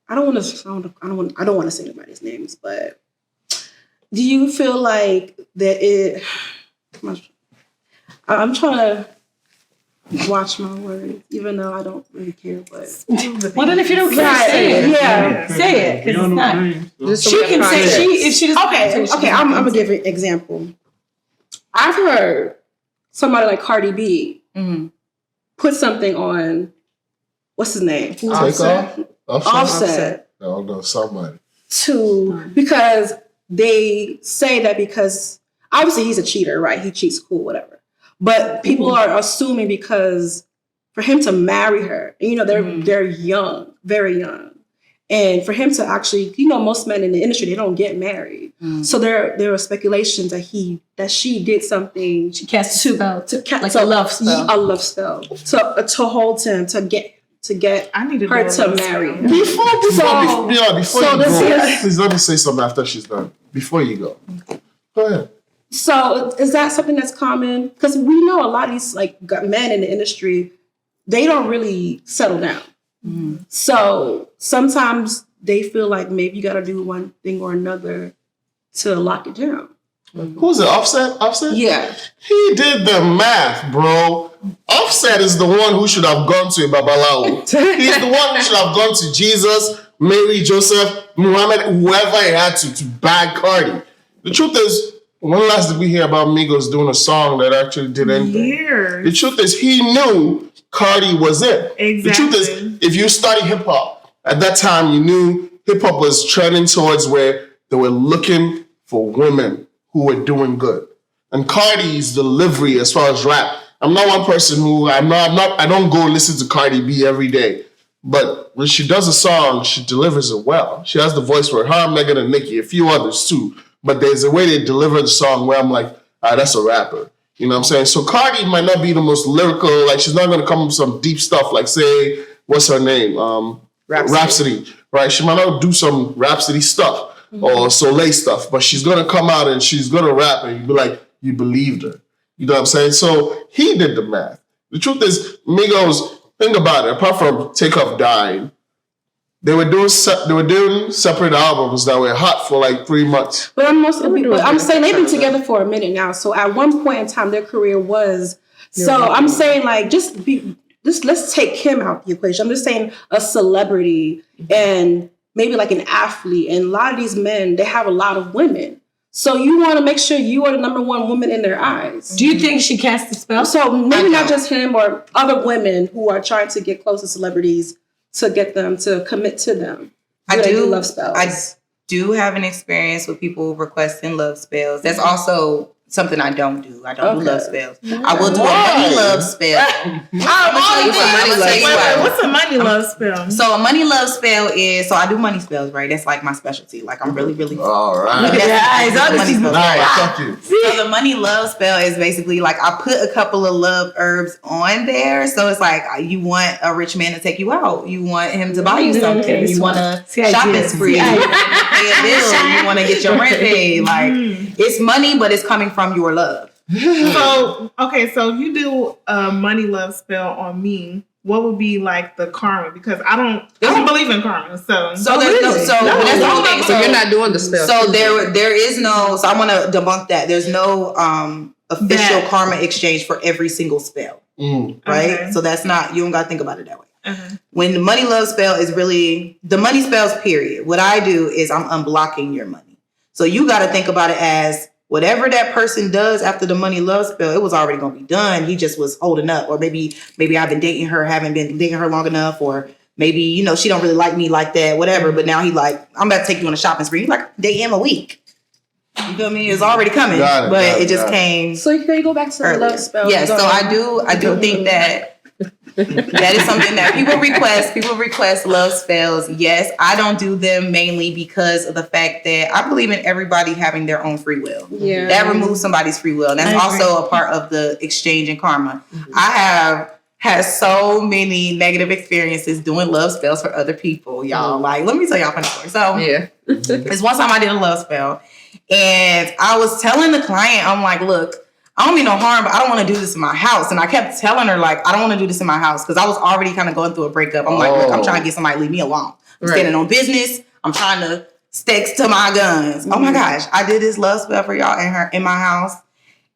want to say anybody's names, but do you feel like that I'm trying to watch my words, even though I don't really care, but well, then if you don't care, say it. Say it, because it's not. She can say if she doesn't. Okay. I'm gonna give an example. I've heard somebody like Cardi B put something on, what's his name? Offset. Oh no, somebody. Because they say that because obviously he's a cheater, right? He cheats, cool, whatever. But people are assuming because for him to marry her, and, they're young, very young. And for him to actually, most men in the industry, they don't get married. So there are speculations that she did something. She cast a spell, a love spell. A love spell to hold him, to get her to marry. Before you go, please let me say something after she's done. Before you go. Go ahead. So is that something that's common? Because we know a lot of these men in the industry, they don't really settle down. So sometimes they feel like maybe you got to do one thing or another to lock it down. Who's it? Offset? Yeah. He did the math, bro. Offset is the one who should have gone to Babalawo. He's the one who should have gone to Jesus, Mary, Joseph, Muhammad, whoever he had to bag Cardi. The truth is, when last did we hear about Migos doing a song that actually did anything? Years. The truth is, he knew Cardi was it. Exactly. The truth is, if you study hip-hop, at that time you knew hip-hop was trending towards where they were looking for women who were doing good. And Cardi's delivery as far as rap, I'm not one person who, I don't go listen to Cardi B every day. But when she does a song, she delivers it well. She has the voice for her, Megan, and Nicki, a few others too. But there's a way they deliver the song where I'm like, that's a rapper. You know what I'm saying? So Cardi might not be the most lyrical, like she's not going to come with some deep stuff like, say, what's her name? Rhapsody, right? She might not do some Rhapsody stuff or Soleil stuff, but she's going to come out and she's going to rap and you'd be like, you believed her. You know what I'm saying? So he did the math. The truth is, Migos, think about it, apart from Takeoff dying, they were doing separate albums that were hot for like 3 months. But I'm saying they've been together for a minute now. So at one point in time, their career was. So I'm saying like just let's take him out the equation. I'm just saying a celebrity and maybe like an athlete. And a lot of these men, they have a lot of women. So you want to make sure you are the number one woman in their eyes. Do you think she cast a spell? So maybe not just him or other women who are trying to get close to celebrities to get them to commit to them. I do love spells. I do have an experience with people requesting love spells. That's also something I don't do. I don't do love spells. I will do a money love spell. What's a money love spell? So a money love spell is, so I do money spells, right? That's like my specialty. Like I'm really, really. All right. Look at that. Money spells. Thank you. So the money love spell is basically like I put a couple of love herbs on there. So it's like you want a rich man to take you out. You want him to buy you something. You want a shopping spree. You want to pay a bill. You want to get your rent paid. Like it's money, but it's coming from your love. So if you do a money love spell on me, what would be like the karma? Because I don't believe in karma. So that's the whole thing. So you're not doing the spell. So there is no. So I want to debunk that. There's no official karma exchange for every single spell, right? Okay. So that's not. You don't got to think about it that way. When the money love spell is really the money spells. Period. What I do is I'm unblocking your money. So you got to think about it as whatever that person does after the money love spell, it was already going to be done. He just was holding up. Or maybe I've been dating her, haven't been dating her long enough. Or maybe, she don't really like me like that, whatever. But now he like, I'm about to take you on a shopping spree. You like, date him a week. You feel me? It's already coming. But it just came. So can you go back to the love spell? Yeah, so I do think that that is something that people request. People request love spells. Yes, I don't do them mainly because of the fact that I believe in everybody having their own free will. Yeah. That removes somebody's free will. And that's also a part of the exchange in karma. I have had so many negative experiences doing love spells for other people, y'all. Like, let me tell y'all a funny story. So it's one time I did a love spell and I was telling the client, I'm like, look, I don't mean no harm, but I don't want to do this in my house. And I kept telling her, like, I don't want to do this in my house because I was already kind of going through a breakup. I'm like, look, I'm trying to get somebody to leave me alone. I'm standing on business. I'm trying to stick to my guns. Oh my gosh. I did this love spell for y'all in my house.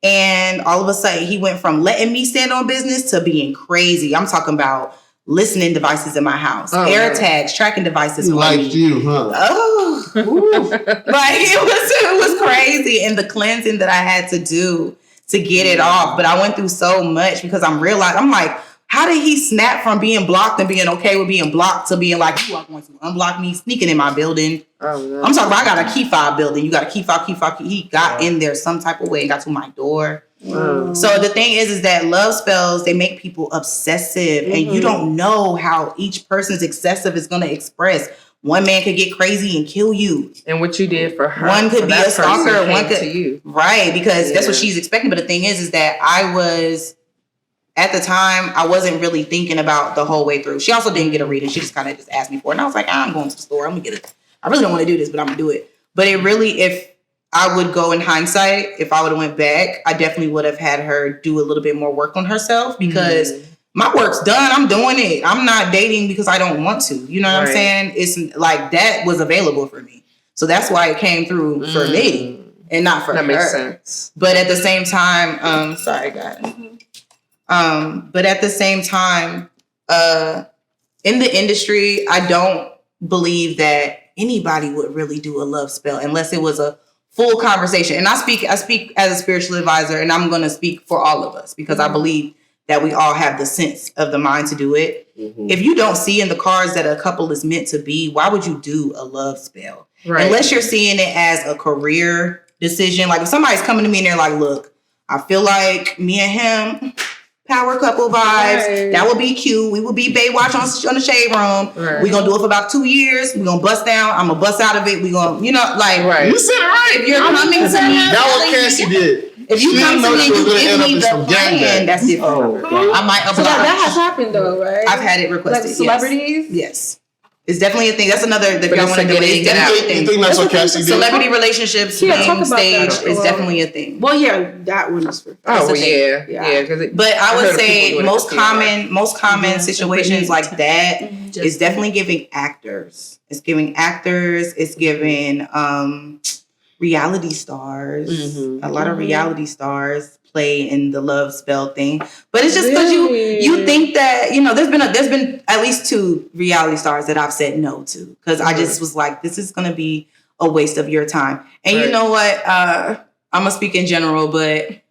And all of a sudden, he went from letting me stand on business to being crazy. I'm talking about listening devices in my house, air tags, tracking devices. He liked you, huh? Oh, like it was crazy. And the cleansing that I had to do to get it off. But I went through so much because I'm like, how did he snap from being blocked and being okay with being blocked to being like, you are going to unblock me, sneaking in my building? I'm talking about, I got a key fob building. You got a key fob. He got in there some type of way and got to my door. So the thing is that love spells, they make people obsessive and you don't know how each person's excessive is going to express. One man could get crazy and kill you. And what you did for her. One could be a stalker. One could to you. Right, because that's what she's expecting. But the thing is that at the time, I wasn't really thinking about the whole way through. She also didn't get a reading. She just kind of just asked me for it. And I was like, I'm going to the store. I'm going to get it. I really don't want to do this, but I'm going to do it. But it really, if I would go in hindsight, if I would have went back, I definitely would have had her do a little bit more work on herself because my work's done. I'm doing it. I'm not dating because I don't want to. You know what I'm saying? It's like that was available for me. So that's why it came through for me and not for her. That makes sense. But at the same time, sorry guys. But at the same time, in the industry, I don't believe that anybody would really do a love spell unless it was a full conversation. And I speak as a spiritual advisor, and I'm going to speak for all of us because I believe that we all have the sense of the mind to do it. If you don't see in the cards that a couple is meant to be, why would you do a love spell? Right. Unless you're seeing it as a career decision. Like if somebody's coming to me and they're like, look, I feel like me and him, power couple vibes. Right. That would be cute. We would be Baywatch on the shade room. Right. We're gonna do it for about 2 years. We're gonna bust down. I'm gonna bust out of it. We gonna, like, Right. You said it right. if you're coming to me, That what Cassie did. if you She come didn't to know me she and was you gonna give end up me in the some plan, gangbang. that's different. I might So that oblige. has happened though, right? I've had it requested. Like celebrities? Yes. It's definitely a thing. That's another, if But y'all it's want to do it, getting it's definitely a You thing. think that's what Cassie did? Celebrity relationships, Yeah, being talk about stage that. is definitely a thing. Well, yeah, that one is for. Oh, That's a thing. yeah. But I would heard of people say doing it most for PR. common situations like that is definitely giving actors. It's giving actors. It's giving reality stars. Mm-hmm. A lot of reality stars play in the love spell thing. But it's just because you think that there's been at least 2 reality stars that I've said no to because I just was like, this is gonna be a waste of your time. And you know what? I'm gonna speak in general, but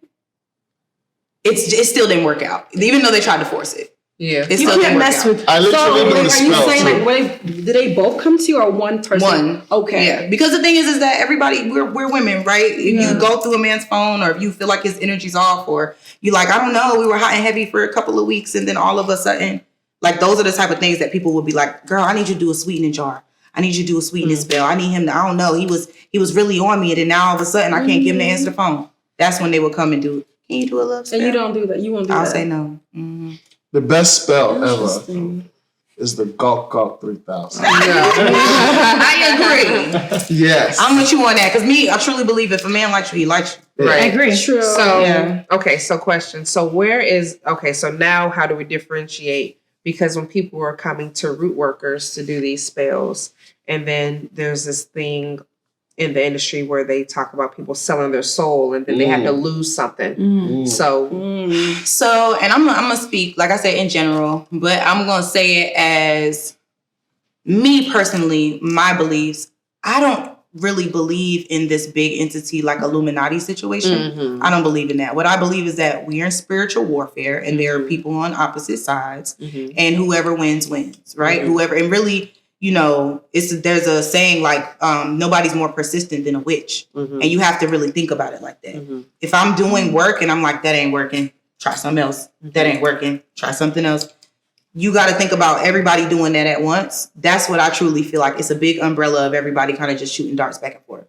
it still didn't work out, even though they tried to force it. Yeah. It still didn't work out. I literally knew the are you spell saying too. like did they both come to you or one person? One. Okay. Yeah, because the thing is that everybody we're women, right? If you go through a man's phone, or if you feel like his energy's off, or you like, I don't know, we were hot and heavy for a couple of weeks, and then all of a sudden, like those are the type of things that people would be like, girl, I need you to do a sweetening jar. I need you to do a sweetening spell. I need him to, I don't know, he was really on me, and then now all of a sudden I can't get him to answer the phone. That's when they would come and do it. Can you do a love spell? And you don't do that. You won't do I'll that. say no. Mm-hmm. The best spell ever is the Gawk Gawk 3000. I agree. Yes. I'm with you on that, because I truly believe if a man likes you, he likes you. Right. I agree. True. So, okay, so question. So so now how do we differentiate? Because when people are coming to root workers to do these spells, and then there's this thing in the industry where they talk about people selling their soul and then they have to lose something. So, and I'm gonna speak, like I said, in general, but I'm gonna say it as me personally, my beliefs. I don't really believe in this big entity like Illuminati situation. I don't believe in that. What I believe is that we are in spiritual warfare, and there are people on opposite sides, and whoever wins, right? Whoever, and really, there's a saying like, nobody's more persistent than a witch. And you have to really think about it like that. If I'm doing work and I'm like, that ain't working, try something else. That ain't working, try something else. You got to think about everybody doing that at once. That's what I truly feel like. It's a big umbrella of everybody kind of just shooting darts back and forth.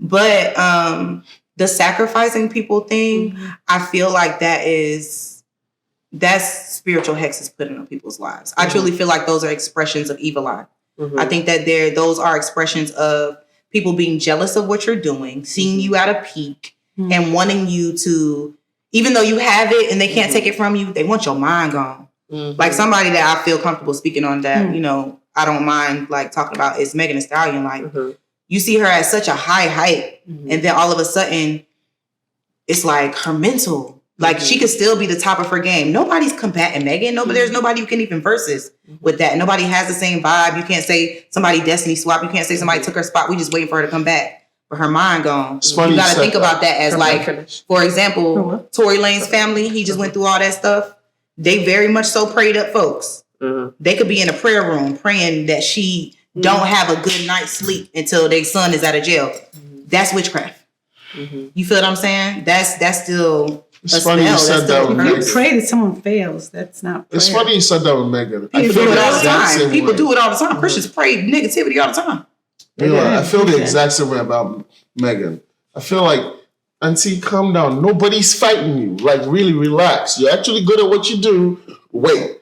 But the sacrificing people thing, I feel like that's spiritual hexes put on people's lives. I truly feel like those are expressions of evil eye. I think that those are expressions of people being jealous of what you're doing, seeing you at a peak, and wanting you to, even though you have it and they can't take it from you, they want your mind gone. Like somebody that I feel comfortable speaking on that, I don't mind like talking about is Megan Thee Stallion. Like you see her at such a high height, and then all of a sudden it's like her mental, like she could still be the top of her game. Nobody's combating Megan. There's nobody you can even versus with that. Nobody has the same vibe. You can't say somebody destiny swap. You can't say somebody took her spot. We just waiting for her to come back. But her mind gone. It's funny You got to think that. about that as like, for example, Tory Lane's family. He just went through all that stuff. They very much so prayed up folks. They could be in a prayer room praying that she don't have a good night's sleep until their son is out of jail. That's witchcraft. You feel what I'm saying? That's still It's funny you said that with Megan. You pray that someone fails. That's not prayer. It's funny you said that with Megan. People do it all the time. People way. do it all the time. Christians pray negativity all the time. I feel the exact same way about Megan. I feel like, Auntie, calm down. Nobody's fighting you. Like, really relax. You're actually good at what you do. Wait.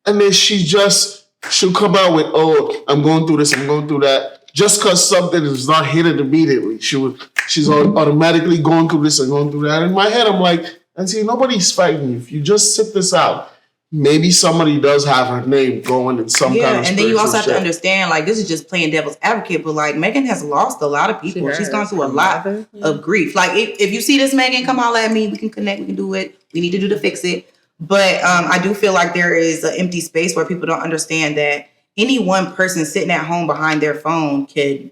And then she'll come out with, oh, I'm going through this, I'm going through that. Just because something is not hit it immediately. She's automatically going through this and going through that. In my head, I'm like, Auntie, nobody's fighting you. If you just sit this out, maybe somebody does have her name going in some kind of and then you also have shit. to understand, like, this is just playing devil's advocate, but like Megan has lost a lot of people. She's gone through a lot of grief. Like, if you see this, Megan, come holler at me. We can connect. We can do it. We need to do to fix it. But I do feel like there is an empty space where people don't understand that any one person sitting at home behind their phone could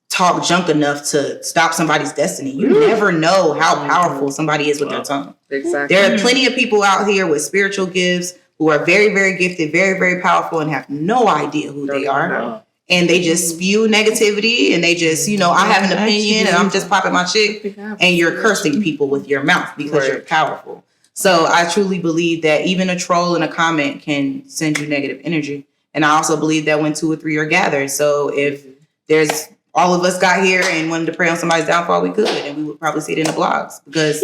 talk junk enough to stop somebody's destiny. You never know how powerful somebody is with their tongue. Exactly. There are plenty of people out here with spiritual gifts who are very, very gifted, very, very powerful, and have no idea who they are. And they just spew negativity, and they just, I have an opinion and I'm just popping my shit, and you're cursing people with your mouth because you're powerful. So I truly believe that even a troll in a comment can send you negative energy. And I also believe that when 2 or 3 are gathered. So if there's all of us got here and wanted to pray on somebody's downfall, we could, and we would probably see it in the blogs because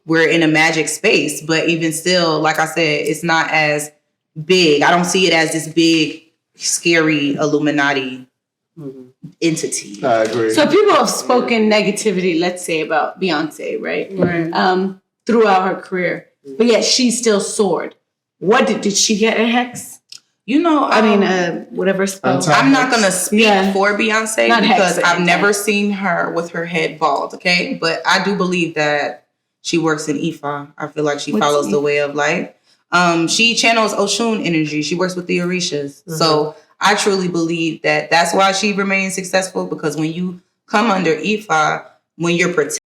we're in a magic space. But even still, like I said, it's not as big. I don't see it as this big, scary Illuminati entity. I agree. So people have spoken negativity, let's say, about Beyonce, right? Throughout her career. But yet she still soared. What did she get a hex? You know, whatever spell. I'm not going to speak for Beyonce Not because hex, I've never seen her with her head bald, okay? But I do believe that she works in Ifa. I feel like she follows the way of life. She channels Oshun energy. She works with the Orishas. So I truly believe that that's why she remains successful, because when you come under Ifa, when you're protected,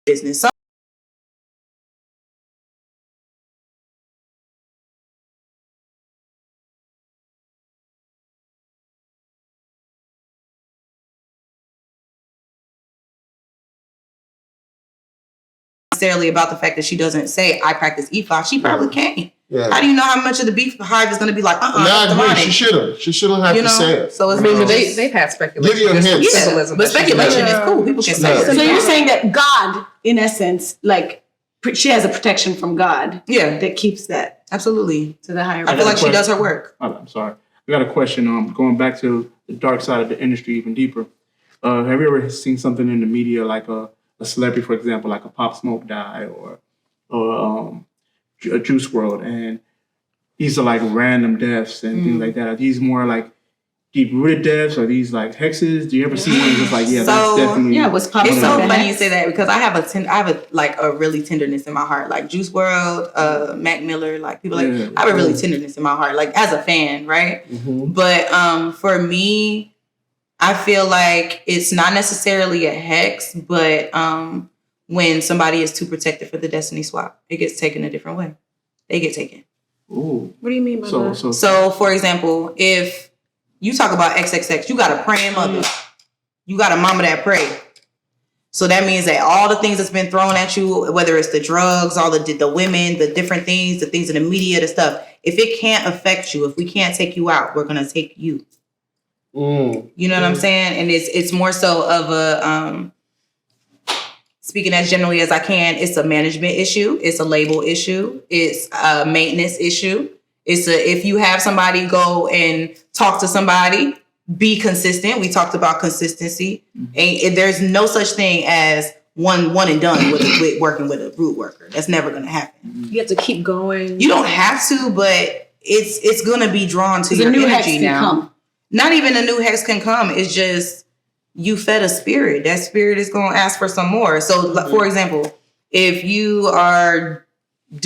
business. Necessarily about the fact that she doesn't say I practice Ifa. She probably can't. Yeah. How do you know how much of the beehive is going to be like? I agree. She shouldn't. She shouldn't have to say it. So it's they've had speculation. Give you a hint. Symbolism, but speculation is cool. People can say it. So you're saying that God, in essence, like she has a protection from God. Yeah, that keeps that absolutely to the higher. I feel like she does her work. I'm sorry. I got a question. Going back to the dark side of the industry even deeper. Have you ever seen something in the media like a celebrity, for example, like a Pop Smoke die or a Juice WRLD, and these are like random deaths and things like that? Are these more like deep-rooted deaths? Are these like hexes? Do you ever see one that's like, that's definitely... Yeah, it's so funny you say that because I have a really tenderness in my heart. Like Juice WRLD, Mac Miller, like people I have a really tenderness in my heart, like as a fan, right? But for me, I feel like it's not necessarily a hex, but when somebody is too protected for the destiny swap, it gets taken a different way. They get taken. Ooh. What do you mean by that? So, for example, if you talk about XXX, you got a praying mother. You got a mama that pray. So that means that all the things that's been thrown at you, whether it's the drugs, all the women, the different things, the things in the media, the stuff, if it can't affect you, if we can't take you out, we're going to take you. You know what I'm saying? And it's more so of a, speaking as generally as I can, it's a management issue. It's a label issue. It's a maintenance issue. If you have somebody go and talk to somebody, be consistent. We talked about consistency. There's no such thing as one and done with working with a root worker. That's never going to happen. You have to keep going. You don't have to, but it's going to be drawn to your energy now. Not even a new hex can come. It's just you fed a spirit. That spirit is going to ask for some more. So, for example, if you are I'm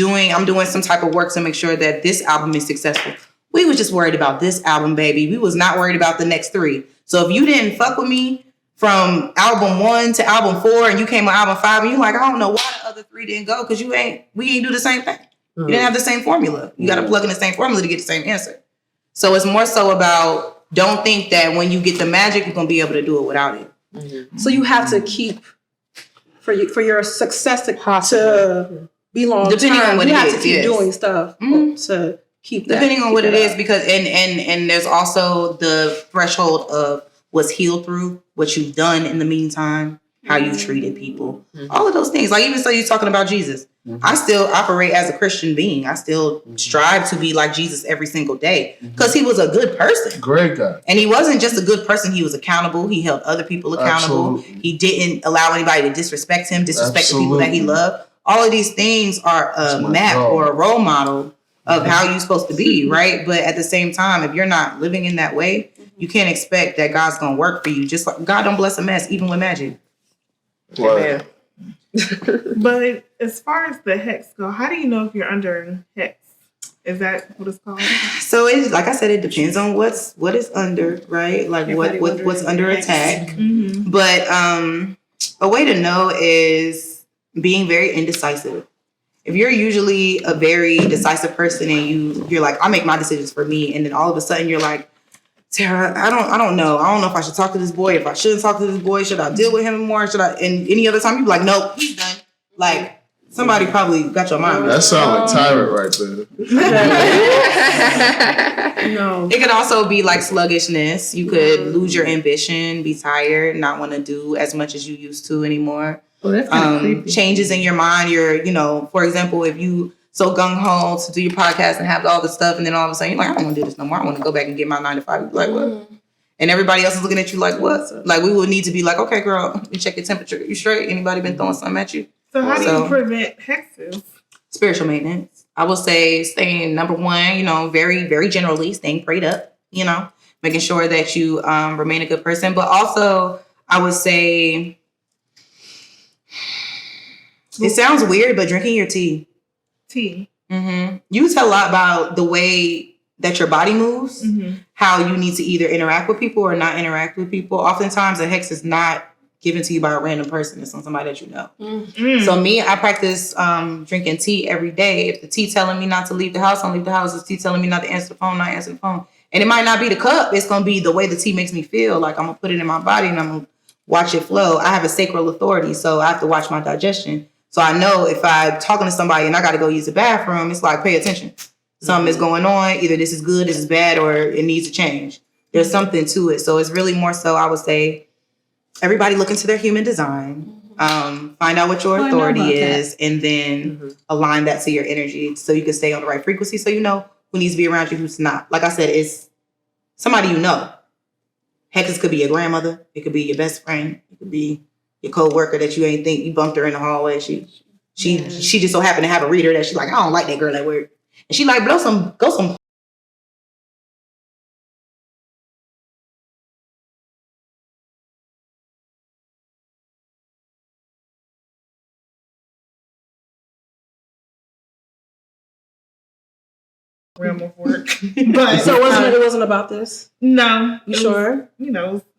doing some type of work to make sure that this album is successful. We was just worried about this album, baby. We was not worried about the next 3. So if you didn't fuck with me from album 1 to album 4 and you came on album 5 and you like, I don't know why the other 3 didn't go because we ain't do the same thing. You didn't have the same formula. You got to plug in the same formula to get the same answer. So it's more so about don't think that when you get the magic, you're going to be able to do it without it. So you have to keep, for your success to be long Depending term, on what you it have is, to keep doing stuff to keep that. Depending on what it is, because and there's also the threshold of what's healed through, what you've done in the meantime, how you've treated people, all of those things. Like even so you're talking about Jesus. I still operate as a Christian being. I still strive to be like Jesus every single day because he was a good person. Great guy. And he wasn't just a good person. He was accountable. He held other people accountable. Absolutely. He didn't allow anybody to disrespect him, disrespect the people that he loved. All of these things are a map or a role model of how you're supposed to be, right? But at the same time, if you're not living in that way, you can't expect that God's going to work for you. Just like God don't bless a mess, even with magic. Amen. But as far as the hex go, how do you know if you're under hex? Is that what it's called? So it's like I said, it depends on what is under, right? Like what's under attack. But a way to know is being very indecisive. If you're usually a very decisive person and you're like, I make my decisions for me, and then all of a sudden you're like, Tara, I don't know. I don't know if I should talk to this boy. If I shouldn't talk to this boy, should I deal with him more? Should I? And any other time, you be like, nope, he's done. Like somebody probably got your mind. That sounds like tyrant right there. No. It could also be like sluggishness. You could lose your ambition, be tired, not want to do as much as you used to anymore. Well, that's kind of creepy. Changes in your mind. For example, if you so gung-ho to do your podcast and have all this stuff, and then all of a sudden you're like, I don't want to do this no more. I want to go back and get my 9 to 5. You're like, what? And everybody else is looking at you like, what? Like, we would need to be like, okay, girl, you check your temperature. You straight? Anybody been throwing something at you? So how do you prevent hexes? Spiritual maintenance. I will say staying, number one, very, very generally, staying prayed up, making sure that you remain a good person. But also, I would say, it sounds weird, but drinking your tea. Mm-hmm. You tell a lot about the way that your body moves, how you need to either interact with people or not interact with people. Oftentimes, a hex is not given to you by a random person. It's on somebody that you know. So me, I practice drinking tea every day. If the tea telling me not to leave the house, I don't leave the house. If the tea telling me not to answer the phone, not answer the phone. And it might not be the cup. It's going to be the way the tea makes me feel. Like I'm going to put it in my body and I'm going to watch it flow. I have a sacral authority, so I have to watch my digestion. So I know if I'm talking to somebody and I got to go use the bathroom, it's like, pay attention. Something is going on. Either this is good, this is bad, or it needs to change. There's something to it. So it's really more so, I would say, everybody look into their human design, find out what your authority is, and then align that to your energy so you can stay on the right frequency so you know who needs to be around you, who's not. Like I said, it's somebody you know. Hexes could be your grandmother. It could be your best friend. It could be your co-worker that you ain't think you bumped her in the hallway. She just so happened to have a reader that she's like, I don't like that girl that weird. And she like, go some. Realm of work. But So it wasn't about this? No. You sure?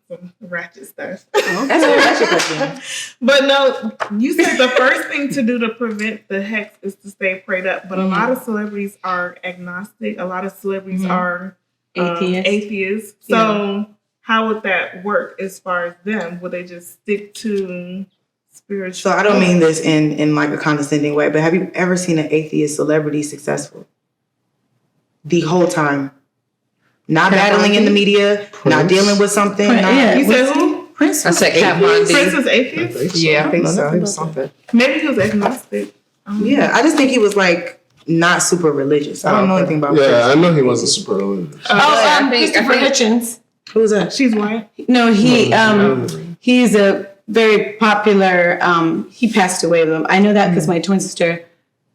Some ratchet stuff. That's a ratchet question. But no, you said the first thing to do to prevent the hex is to stay prayed up. But a lot of celebrities are agnostic. A lot of celebrities are atheists. So how would that work as far as them? Would they just stick to spiritual? So I don't mean this in like a condescending way, but have you ever seen an atheist celebrity successful? The whole time. Not battling in the media, not dealing with something. You said who? Prince. I said Kat Von D. Prince is atheist? Yeah, I think so. He was something. Maybe he was agnostic. Yeah, I just think he was like not super religious. I don't know anything about Prince. Yeah, I know he wasn't super religious. Christopher Hitchens. Who's that? She's white. No, he's a very popular. He passed away. I know that because my twin sister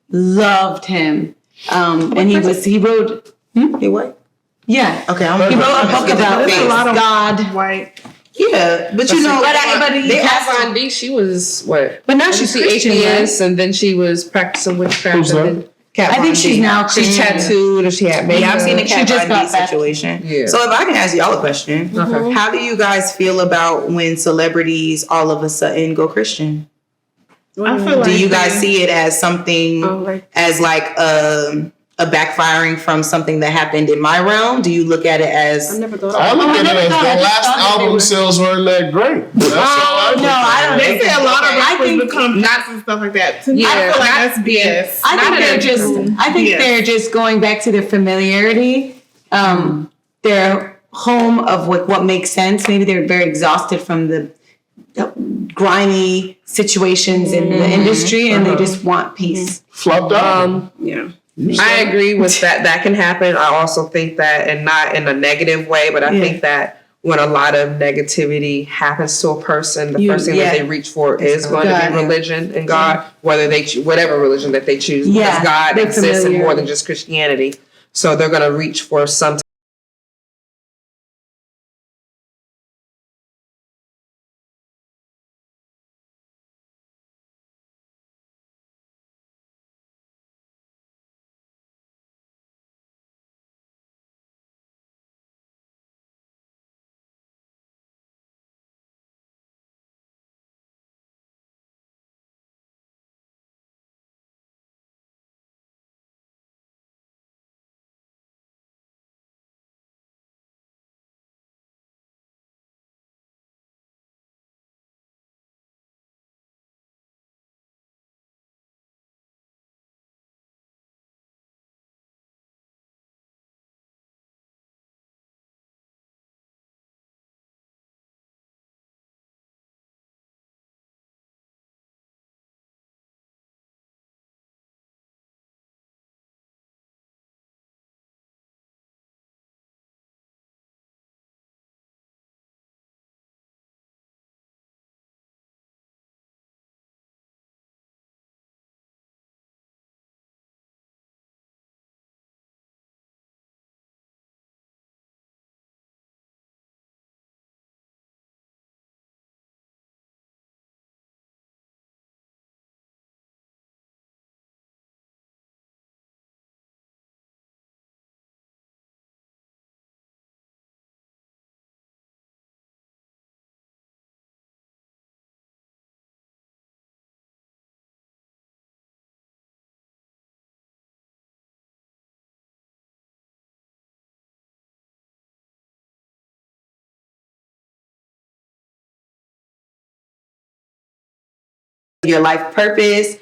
loved him. And he wrote. He what? Yeah. Okay, He wrote a book about There's a lot of God. white. Yeah, but you know, Kat Von D, she was what? But now she's Christian, atheist, and then she was practicing witchcraft. Who's and that? then I think she's now she's Christian. tattooed, and she had makeup. Yeah, I've seen the Kat just Von D got back. situation. Yeah. So if I can ask y'all a question, how do you guys feel about when celebrities all of a sudden go Christian? I feel like Do you guys see it as something, as like a backfiring from something that happened in my realm? Do you look at it as? I never thought I of look at it as thought- I the just last thought that they album were- sales weren't that great. That's all I look at. They say a lot of rappers think- become nuts and stuff like that. To me, I Yeah, feel like not- that's BS. I think Yes. they're just going back to their familiarity, their home of what makes sense. Maybe they're very exhausted from the grimy situations in the industry, and they just want peace. Flopped out. Yeah. I agree with that. That can happen. I also think that, and not in a negative way, but I think that when a lot of negativity happens to a person, the first thing that they reach for is going to be religion and God, whether they whatever religion that they choose, because God exists in more than just Christianity. So they're going to reach for some your life purpose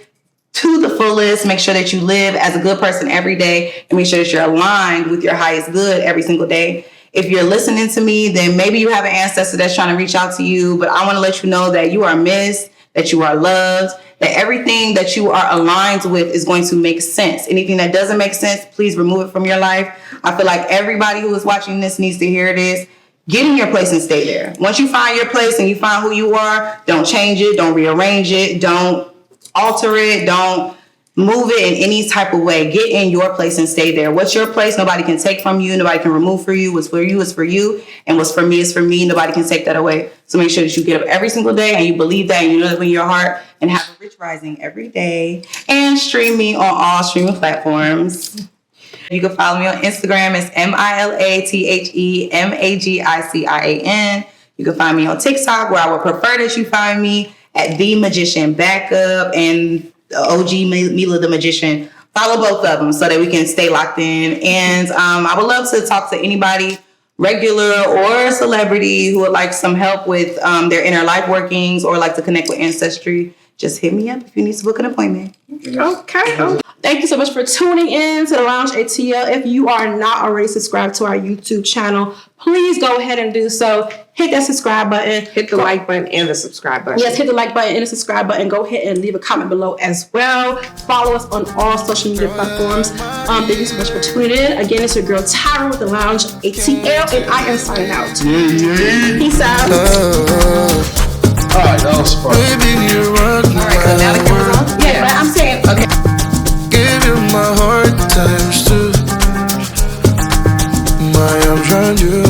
to the fullest. Make sure that you live as a good person every day, and make sure that you're aligned with your highest good every single day. If you're listening to me, then maybe you have an ancestor that's trying to reach out to you, but I want to let you know that you are missed, that you are loved, that everything that you are aligned with is going to make sense. Anything that doesn't make sense, please remove it from your life. I feel like everybody who is watching this needs to hear this. Get in your place and stay there. Once you find your place and you find who you are, don't change it, don't rearrange it, don't alter it, don't move it in any type of way. Get in your place and stay there. What's your place? Nobody can take from you. Nobody can remove for you. What's for you is for you. And what's for me is for me. Nobody can take that away. So make sure that you get up every single day and you believe that and you know that in your heart, and have a rich rising every day. And stream me on all streaming platforms. You can follow me on Instagram. It's MilaTheMagiCian. You can find me on TikTok, where I would prefer that you find me at The Magician Backup and OG Mila the Magician. Follow both of them so that we can stay locked in. And I would love to talk to anybody, regular or celebrity, who would like some help with their inner life workings or like to connect with ancestry. Just hit me up if you need to book an appointment. Okay. Thank you so much for tuning in to the Lounge ATL. If you are not already subscribed to our YouTube channel, please go ahead and do so. Hit that subscribe button. Hit the like button and the subscribe button. Yes, hit the like button and the subscribe button. Go ahead and leave a comment below as well. Follow us on all social media platforms. Thank you so much for tuning in. Again, it's your girl Tyra with the Lounge ATL, and I am signing out. Peace out. All right, that was fun. All right, so now the camera's on? Yeah, but I'm saying, okay. Give you my heart times two. My arms around you.